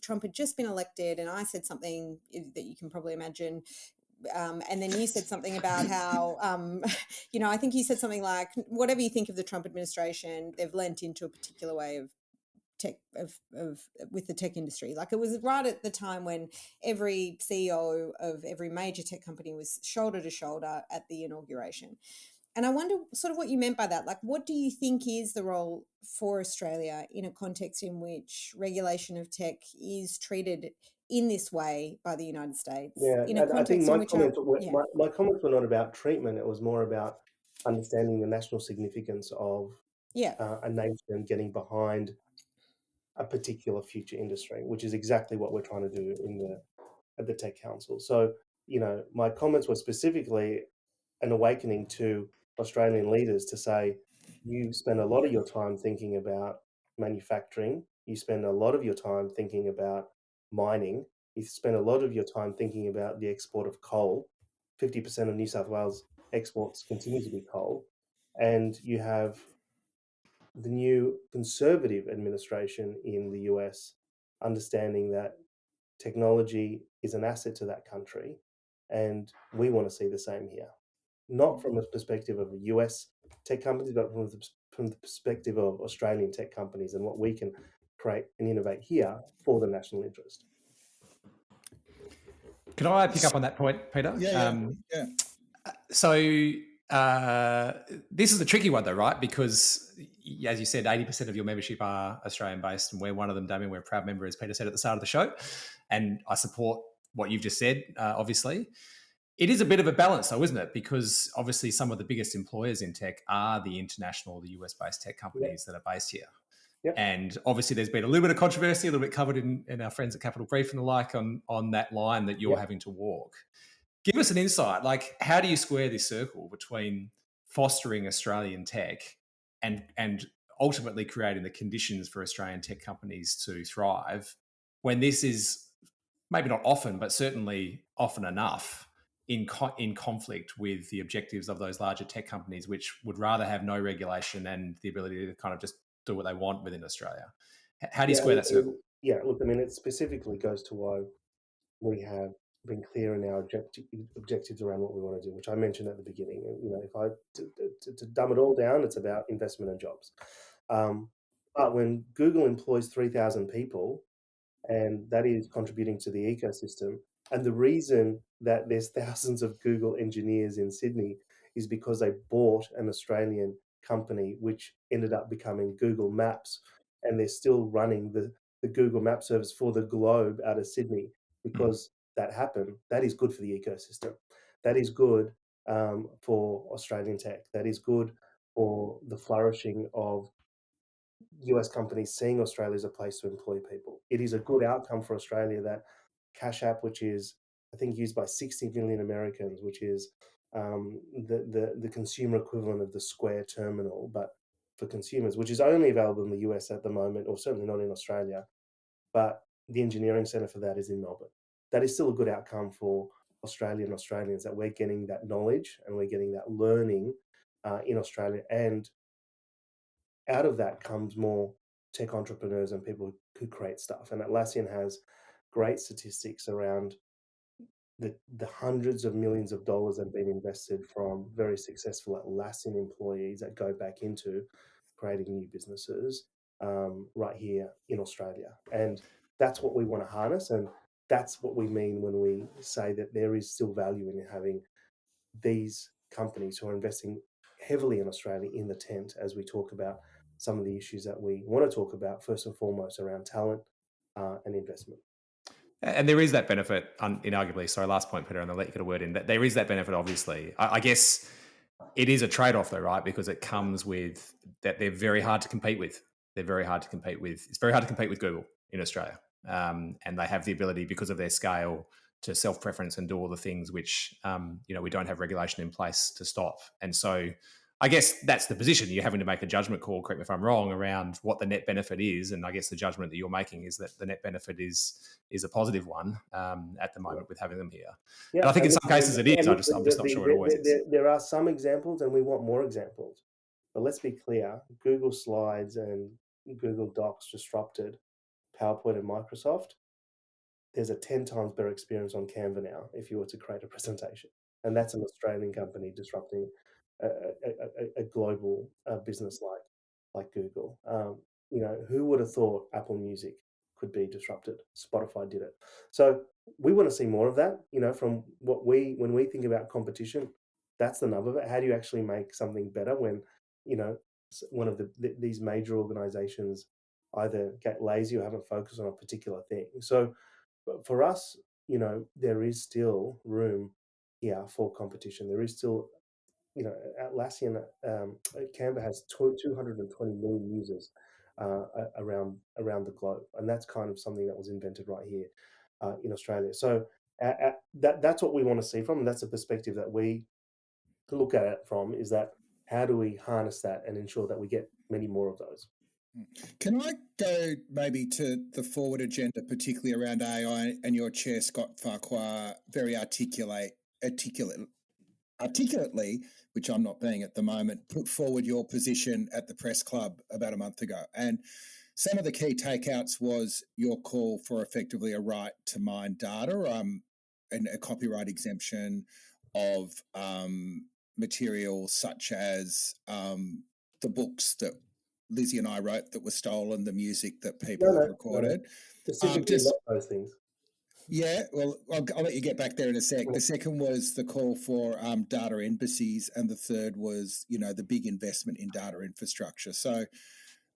Trump had just been elected, and I said something that you can probably imagine. And then you said something about how, you know, I think you said something like, whatever you think of the Trump administration, they've lent into a particular way of tech with the tech industry. Like, it was right at the time when every CEO of every major tech company was shoulder to shoulder at the inauguration. And I wonder sort of what you meant by that. Like, what do you think is the role for Australia in a context in which regulation of tech is treated in this way by the United States? Yeah, In a I think context in which my comments were not about treatment. It was more about understanding the national significance of a nation getting behind a particular future industry, which is exactly what we're trying to do at the Tech Council. So, you know, my comments were specifically an awakening to Australian leaders to say, you spend a lot of your time thinking about manufacturing, you spend a lot of your time thinking about mining, you spend a lot of your time thinking about the export of coal. 50% of New South Wales exports continue to be coal. And you have the new Conservative administration in the US understanding that technology is an asset to that country, and we want to see the same here. Not from the perspective of US tech companies, but from the perspective of Australian tech companies and what we can create and innovate here for the national interest. Can I pick up on that point, Peter? Yeah. So this is a tricky one, though, right? Because, as you said, 80% of your membership are Australian-based, and we're one of them, Damian. We're a proud member, as Peter said at the start of the show. And I support what you've just said, obviously. It is a bit of a balance, though, isn't it? Because, obviously, some of the biggest employers in tech are the international, the US-based tech companies that are based here. Yep. And obviously there's been a little bit of controversy, a little bit covered in our friends at Capital Brief and the like on that line that you're having to walk. Give us an insight, like how do you square this circle between fostering Australian tech and ultimately creating the conditions for Australian tech companies to thrive when this is maybe not often, but certainly often enough in conflict with the objectives of those larger tech companies, which would rather have no regulation and the ability to kind of just do what they want within Australia. How do you square that circle? Yeah, look, I mean, it specifically goes to why we have been clear in our objectives around what we want to do, which I mentioned at the beginning. You know, if I to dumb it all down, it's about investment and jobs. But when Google employs 3,000 people, and that is contributing to the ecosystem, and the reason that there's thousands of Google engineers in Sydney is because they bought an Australian company, which ended up becoming Google Maps, and they're still running the Google Map service for the globe out of Sydney because that happened. That is good for the ecosystem. That is good for Australian tech. That is good for the flourishing of US companies seeing Australia as a place to employ people. It is a good outcome for Australia that Cash App, which is, I think, used by 60 million Americans, which is the consumer equivalent of the Square terminal, but for consumers, which is only available in the US at the moment, or certainly not in Australia. But the engineering centre for that is in Melbourne. That is still a good outcome for Australians, that we're getting that knowledge and we're getting that learning in Australia. And out of that comes more tech entrepreneurs and people who create stuff. And Atlassian has great statistics around the hundreds of millions of dollars that have been invested from very successful Atlassian employees that go back into creating new businesses right here in Australia. And that's what we want to harness. And that's what we mean when we say that there is still value in having these companies who are investing heavily in Australia in the tent as we talk about some of the issues that we want to talk about, first and foremost around talent and investment. And there is that benefit, inarguably. Sorry, last point, Peter, and I'll let you get a word in. That there is that benefit, obviously. I guess it is a trade-off, though, right? Because it comes with that they're very hard to compete with. They're very hard to compete with. It's very hard to compete with Google in Australia, and they have the ability, because of their scale, to self-preference and do all the things which we don't have regulation in place to stop. And so I guess that's the position. You're having to make a judgment call, correct me if I'm wrong, around what the net benefit is. And I guess the judgment that you're making is that the net benefit is a positive one at the moment with having them here. Yeah, and I think in some cases it is. I'm just not sure it always is. There are some examples, and we want more examples. But let's be clear, Google Slides and Google Docs disrupted PowerPoint and Microsoft. There's a 10 times better experience on Canva now if you were to create a presentation. And that's an Australian company disrupting a global business like Google. Who would have thought Apple Music could be disrupted? Spotify did it. So we want to see more of that, from when we think about competition, that's the nub of it. How do you actually make something better when, one of these major organizations either get lazy or haven't focused on a particular thing? So for us, there is still room here for competition. There is still, Atlassian, Canva has 220 million users around the globe, and that's kind of something that was invented right here in Australia. So that's what we want to see from, and that's a perspective that we look at it from, is that how do we harness that and ensure that we get many more of those? Can I go maybe to the forward agenda, particularly around AI, and your chair, Scott Farquhar, very articulately, which I'm not being at the moment, put forward your position at the press club about a month ago. And some of the key takeouts was your call for effectively a right to mine data and a copyright exemption of material such as the books that Lizzie and I wrote that were stolen, the music that people have recorded. Specifically not those things. Yeah, well, I'll let you get back there in a sec. The second was the call for data embassies, and the third was, the big investment in data infrastructure. So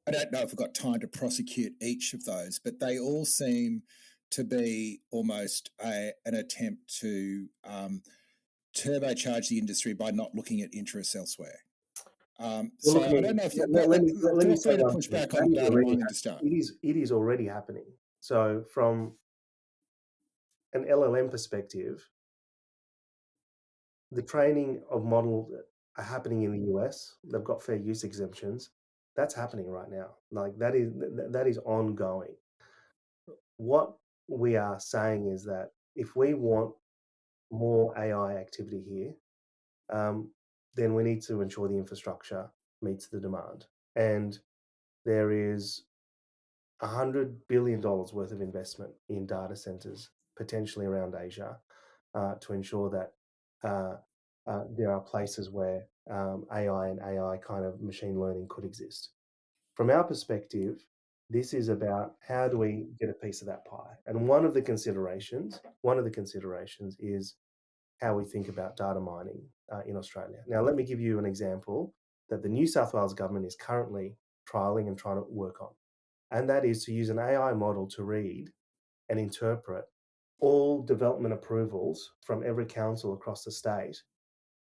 I don't know if we've got time to prosecute each of those, but they all seem to be almost an attempt to turbocharge the industry by not looking at interests elsewhere. Well, So look, I don't know if you let me feel say free to one push thing. back That on is data already mining to start. it is already happening. So from an LLM perspective, the training of models that are happening in the US, they've got fair use exemptions. That's happening right now. Like that is ongoing. What we are saying is that if we want more AI activity here, then we need to ensure the infrastructure meets the demand. And there is $100 billion worth of investment in data centers, potentially around Asia, to ensure that there are places where AI and AI kind of machine learning could exist. From our perspective, this is about how do we get a piece of that pie? And one of the considerations is how we think about data mining in Australia. Now, let me give you an example that the New South Wales government is currently trialing and trying to work on. And that is to use an AI model to read and interpret all development approvals from every council across the state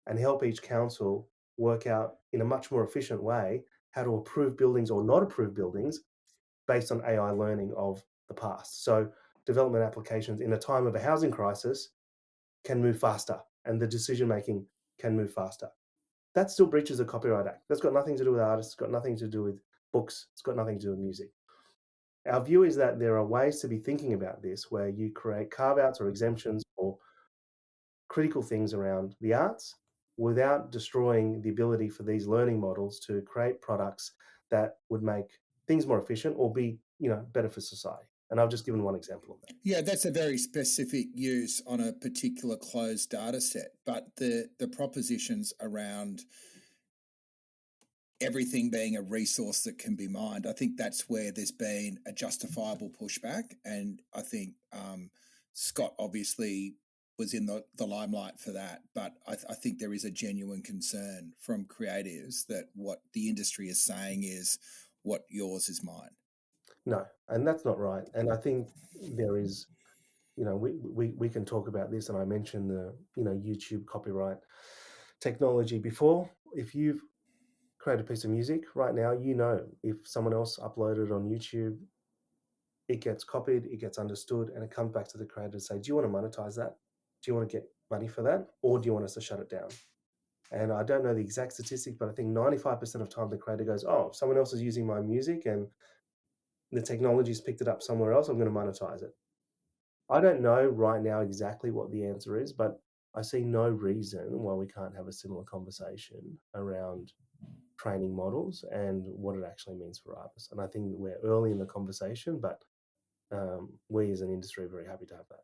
and help each council work out in a much more efficient way how to approve buildings or not approve buildings based on AI learning of the past. So development applications in a time of a housing crisis can move faster and the decision making can move faster. That still breaches the Copyright Act. That's got nothing to do with artists, it's got nothing to do with books, it's got nothing to do with music. Our view is that there are ways to be thinking about this where you create carve-outs or exemptions for critical things around the arts without destroying the ability for these learning models to create products that would make things more efficient or be, better for society. And I've just given one example of that. Yeah, that's a very specific use on a particular closed data set. But the propositions around everything being a resource that can be mined, I think that's where there's been a justifiable pushback. And I think Scott obviously was in the limelight for that. But I think there is a genuine concern from creatives that what the industry is saying is what yours is mine. No, and that's not right. And I think there is, we can talk about this, and I mentioned the, YouTube copyright technology before. If you've created a piece of music right now, if someone else uploaded on YouTube, it gets copied, it gets understood, and it comes back to the creator to say, do you want to monetize that? Do you want to get money for that? Or do you want us to shut it down? And I don't know the exact statistic, but I think 95% of time the creator goes, oh, if someone else is using my music and the technology's picked it up somewhere else, I'm going to monetize it. I don't know right now exactly what the answer is, but I see no reason why we can't have a similar conversation around training models and what it actually means for artists. And I think we're early in the conversation, but we as an industry are very happy to have that.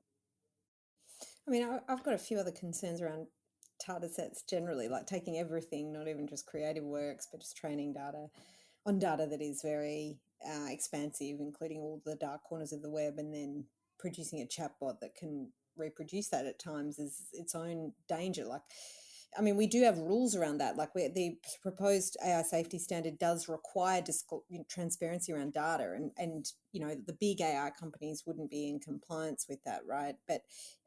I mean, I've got a few other concerns around data sets generally, like taking everything, not even just creative works, but just training data on data that is very expansive, including all the dark corners of the web, and then producing a chatbot that can reproduce that at times is its own danger. Like, I mean, we do have rules around that. Like, the proposed AI safety standard does require transparency around data, and the big AI companies wouldn't be in compliance with that, right? But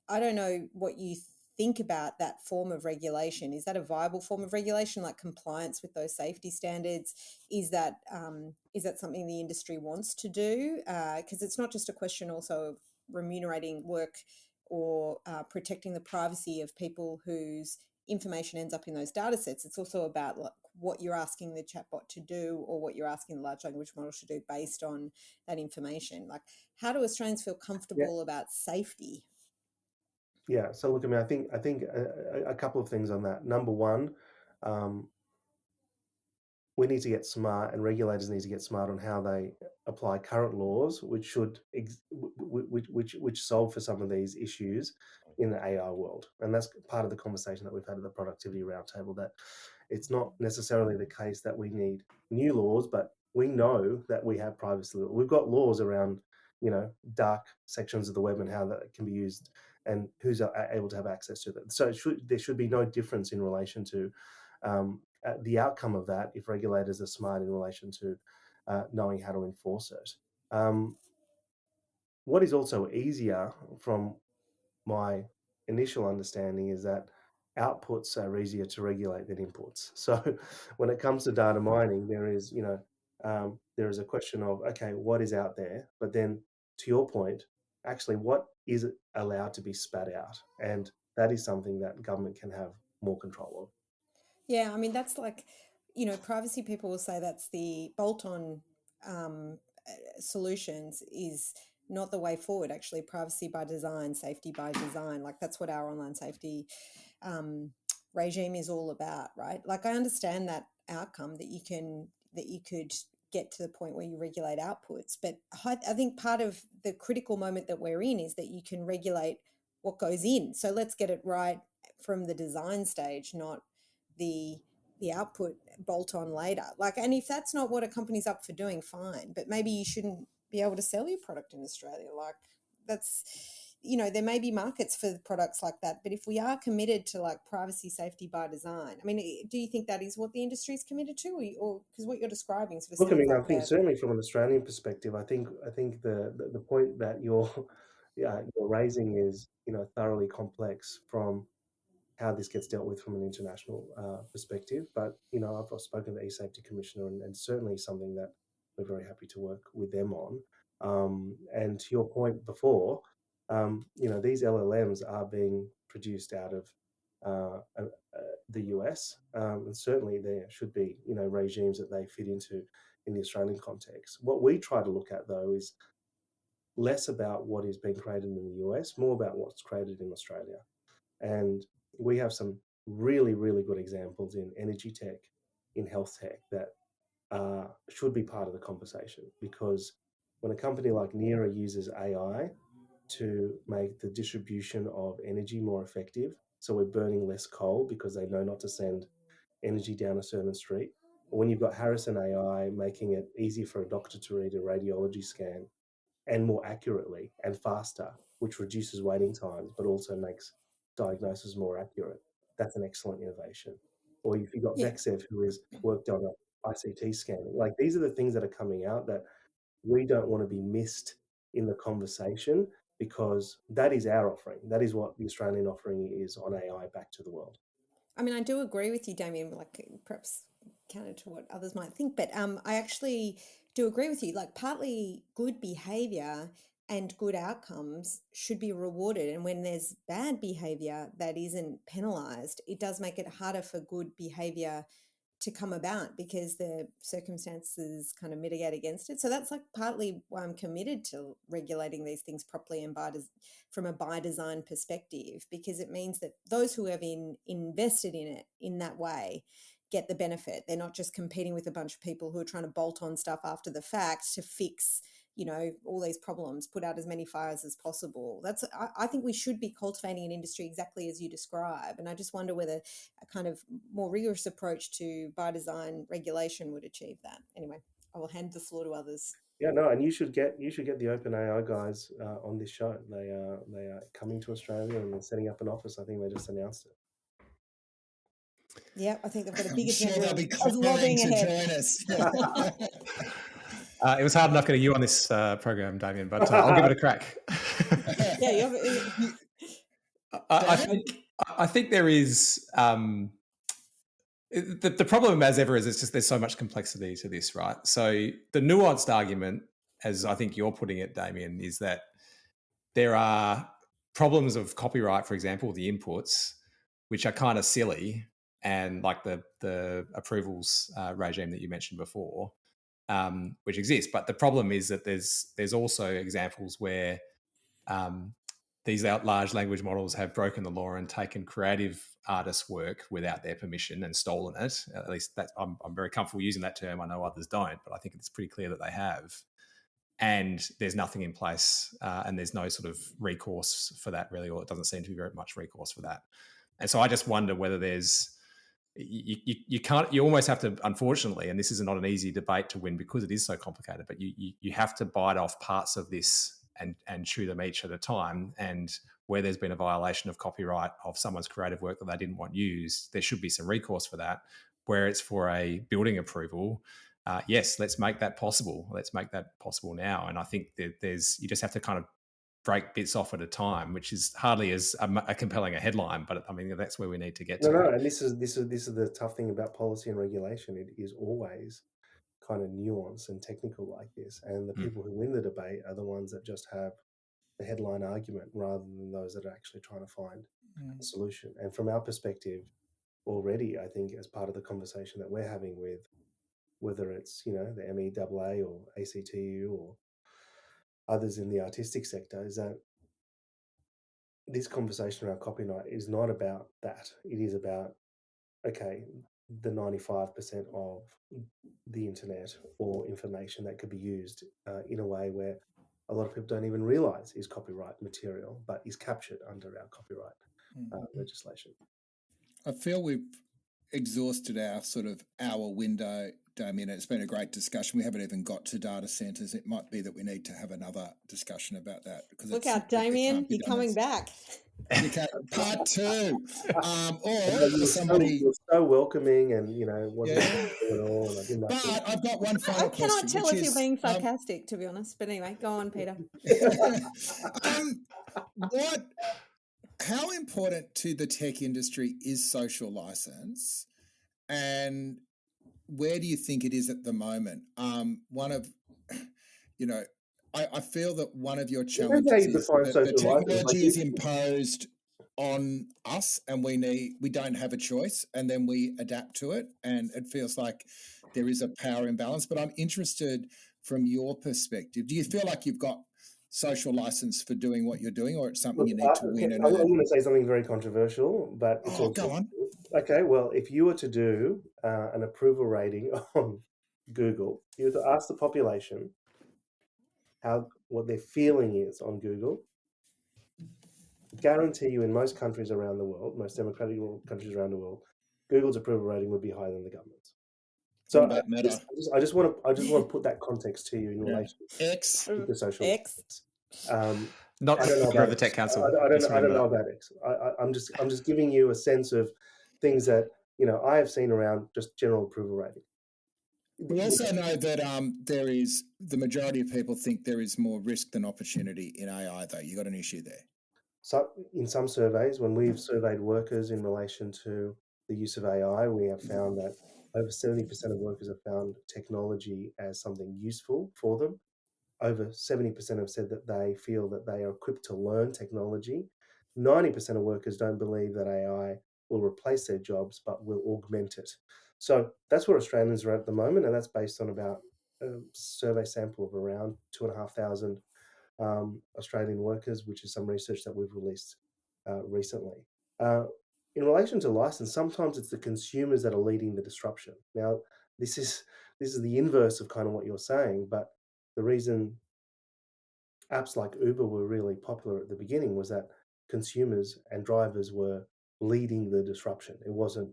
I don't know what you think about that form of regulation. Is that a viable form of regulation, like compliance with those safety standards? Is that something the industry wants to do? Because it's not just a question also of remunerating work or protecting the privacy of people whose information ends up in those data sets. It's also about like what you're asking the chatbot to do or what you're asking the large language model to do based on that information. Like, how do Australians feel comfortable about safety? Yeah. So look, I mean, I think a couple of things on that. Number one, we need to get smart, and regulators need to get smart on how they apply current laws, which should which solve for some of these issues in the AI world. And that's part of the conversation that we've had at the Productivity Roundtable, that it's not necessarily the case that we need new laws, but we know that we have privacy laws. We've got laws around, dark sections of the web and how that can be used and who's able to have access to that. So there should be no difference in relation to the outcome of that if regulators are smart in relation to knowing how to enforce it. What is also easier from my initial understanding is that outputs are easier to regulate than inputs. So when it comes to data mining, there is a question of, okay, what is out there? But then to your point, actually, what is allowed to be spat out? And that is something that government can have more control of. Yeah, I mean, that's like, privacy people will say that's the bolt-on solutions is not the way forward. Actually, privacy by design, safety by design, like that's what our online safety regime is all about, right? Like I understand that outcome that you could get to the point where you regulate outputs, but I think part of the critical moment that we're in is that you can regulate what goes in. So let's get it right from the design stage, not the output bolt on later. Like, and if that's not what a company's up for doing, fine, but maybe you shouldn't be able to sell your product in Australia. Like that's, there may be markets for products like that, but if we are committed to like privacy, safety by design, I mean, do you think that is what the industry is committed to, or because what you're describing sort of Look, I mean, like I think certainly from an Australian perspective, I think the point that you're raising is thoroughly complex from how this gets dealt with from an international perspective. But I've spoken to the eSafety Commissioner, and certainly something that we're very happy to work with them on. And to your point before, these LLMs are being produced out of the US, and certainly there should be regimes that they fit into in the Australian context. What we try to look at though is less about what is being created in the US, more about what's created in Australia. And we have some really, really good examples in energy tech, in health tech that should be part of the conversation, because when a company like Nira uses AI to make the distribution of energy more effective, so we're burning less coal because they know not to send energy down a certain street, or when you've got Harrison AI making it easy for a doctor to read a radiology scan and more accurately and faster, which reduces waiting times, but also makes diagnosis more accurate. That's an excellent innovation. Or if you've got Vexev, who has worked on ICT scanning, like these are the things that are coming out that we don't want to be missed in the conversation, because that is our offering. That is what the Australian offering is on AI back to the world. I mean, I do agree with you, Damian, like perhaps counter to what others might think, but I actually do agree with you. Like partly good behavior and good outcomes should be rewarded. And when there's bad behavior that isn't penalized, it does make it harder for good behavior to come about because the circumstances kind of mitigate against it. So that's like partly why I'm committed to regulating these things properly and from a by design perspective, because it means that those who have invested in it in that way get the benefit. They're not just competing with a bunch of people who are trying to bolt on stuff after the fact to fix all these problems, put out as many fires as possible. I think we should be cultivating an industry exactly as you describe. And I just wonder whether a kind of more rigorous approach to by design regulation would achieve that. Anyway, I will hand the floor to others. Yeah, no, and you should get the OpenAI guys on this show. They are coming to Australia and they're setting up an office. I think they just announced it. Yeah, I think they've got a big agenda they'll be of lobbying to ahead. Join us. It was hard enough getting you on this program, Damian, but I'll give it a crack. Yeah, I think there is the problem, as ever, is it's just there's so much complexity to this, right? So the nuanced argument, as I think you're putting it, Damian, is that there are problems of copyright, for example, the inputs, which are kind of silly, and like the approvals regime that you mentioned before, which exists. But the problem is that there's also examples where these large language models have broken the law and taken creative artists' work without their permission and stolen it. At least I'm very comfortable using that term. I know others don't, but I think it's pretty clear that they have. And there's nothing in place, and there's no sort of recourse for that, really, or it doesn't seem to be very much recourse for that. And so I just wonder whether there's you can't, you almost have to, unfortunately, and this is not an easy debate to win because it is so complicated, but you have to bite off parts of this and chew them each at a time. And where there's been a violation of copyright of someone's creative work that they didn't want used, there should be some recourse for that. Where it's for a building approval, yes, let's make that possible. Let's make that possible now. And I think that you just have to kind of break bits off at a time, which is hardly as a compelling a headline, but I mean, that's where we need to get to. No, and this is the tough thing about policy and regulation. It is always kind of nuanced and technical like this, and the people who win the debate are the ones that just have the headline argument rather than those that are actually trying to find a solution. And from our perspective, already, I think as part of the conversation that we're having with whether it's, you know, the MEAA or ACTU or others in the artistic sector, is that this conversation around copyright is not about that. It is about, okay, the 95% of the internet or information that could be used in a way where a lot of people don't even realize is copyright material, but is captured under our copyright legislation. I feel we've exhausted our sort of hour window, Damian. It's been a great discussion. We haven't even got to data centres. It might be that we need to have another discussion about that. Because look out, Damian, you're coming back. Part 2. Or somebody... You're so welcoming and, you know, wasn't at all. And I didn't but I've got one final question. I cannot tell if you're being sarcastic, to be honest. But anyway, go on, Peter. How important to the tech industry is social license, and where do you think it is at the moment? I feel that one of your challenges is that the technology is imposed on us, and we don't have a choice, and then we adapt to it, and it feels like there is a power imbalance. But I'm interested from your perspective. Do you feel like you've got social license for doing what you're doing, or it's something you need to win? I'm going to say something very controversial, but it's also, go on. Okay, well, if you were to do an approval rating on Google, you were to ask the population what their feeling is on Google, guarantee you in most countries around the world, most democratic countries around the world, Google's approval rating would be higher than the government's. So I just want to put that context to you in relation to the social license. Not the Tech Council. I don't know about X. I'm just giving you a sense of things that, you know, I have seen around just general approval rating. We also know that there is, the majority of people think there is more risk than opportunity in AI, though. You got an issue there. So in some surveys, when we've surveyed workers in relation to the use of AI, we have found that over 70% of workers have found technology as something useful for them. Over 70% have said that they feel that they are equipped to learn technology. 90% of workers don't believe that AI will replace their jobs, but will augment it. So that's where Australians are at the moment, and that's based on about a survey sample of around 2,500 Australian workers, which is some research that we've released recently. In relation to license, sometimes it's the consumers that are leading the disruption. Now, this is the inverse of kind of what you're saying, but the reason apps like Uber were really popular at the beginning was that consumers and drivers were leading the disruption. It wasn't,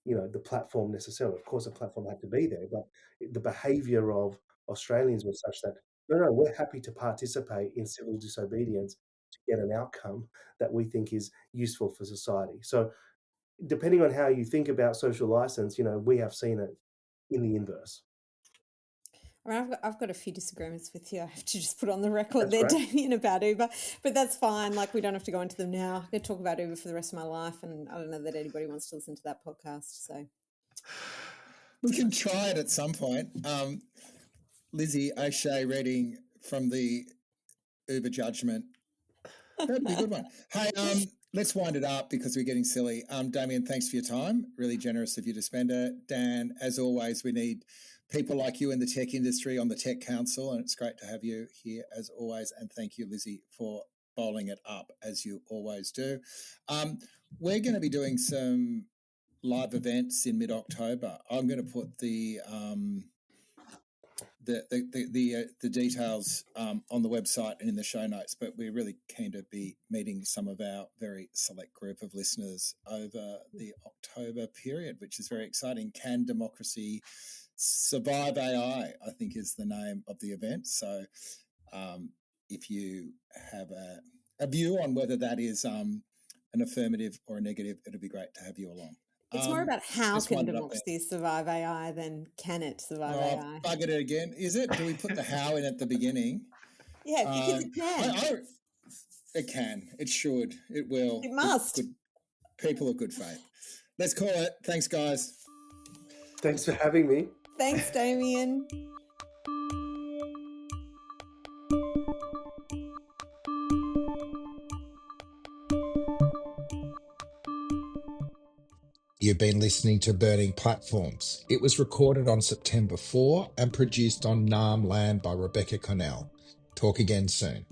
you know, the platform necessarily. Of course, the platform had to be there, but the behaviour of Australians was such that, no, we're happy to participate in civil disobedience to get an outcome that we think is useful for society. So depending on how you think about social license, you know, we have seen it in the inverse. I mean, I've got a few disagreements with you. I have to just put on the record there, Damian, about Uber, but that's fine. Like, we don't have to go into them now. I could talk about Uber for the rest of my life, and I don't know that anybody wants to listen to that podcast. So we can try it at some point. Lizzie O'Shea Redding from the Uber judgment. That'd be a good one. Hey, let's wind it up because we're getting silly. Damian, thanks for your time. Really generous of you to spend it. Dan, as always, we need people like you in the tech industry on the Tech Council, and it's great to have you here as always. And thank you, Lizzie, for bowling it up as you always do. We're going to be doing some live events in mid-October. I'm going to put the the details on the website and in the show notes, but we're really keen to be meeting some of our very select group of listeners over the October period, which is very exciting. Can Democracy Survive AI, I think, is the name of the event. So if you have a view on whether that is an affirmative or a negative, it'll be great to have you along. It's more about how just can wondered up democracy survive AI than can it survive AI. Buggered it again. Is it? Do we put the how in at the beginning? Yeah, because it can. It can. It should. It will. It must. People of good faith. Let's call it. Thanks, guys. Thanks for having me. Thanks, Damian. You've been listening to Burning Platforms. It was recorded on September 4 and produced on Naarm land by Rebecca Connell. Talk again soon.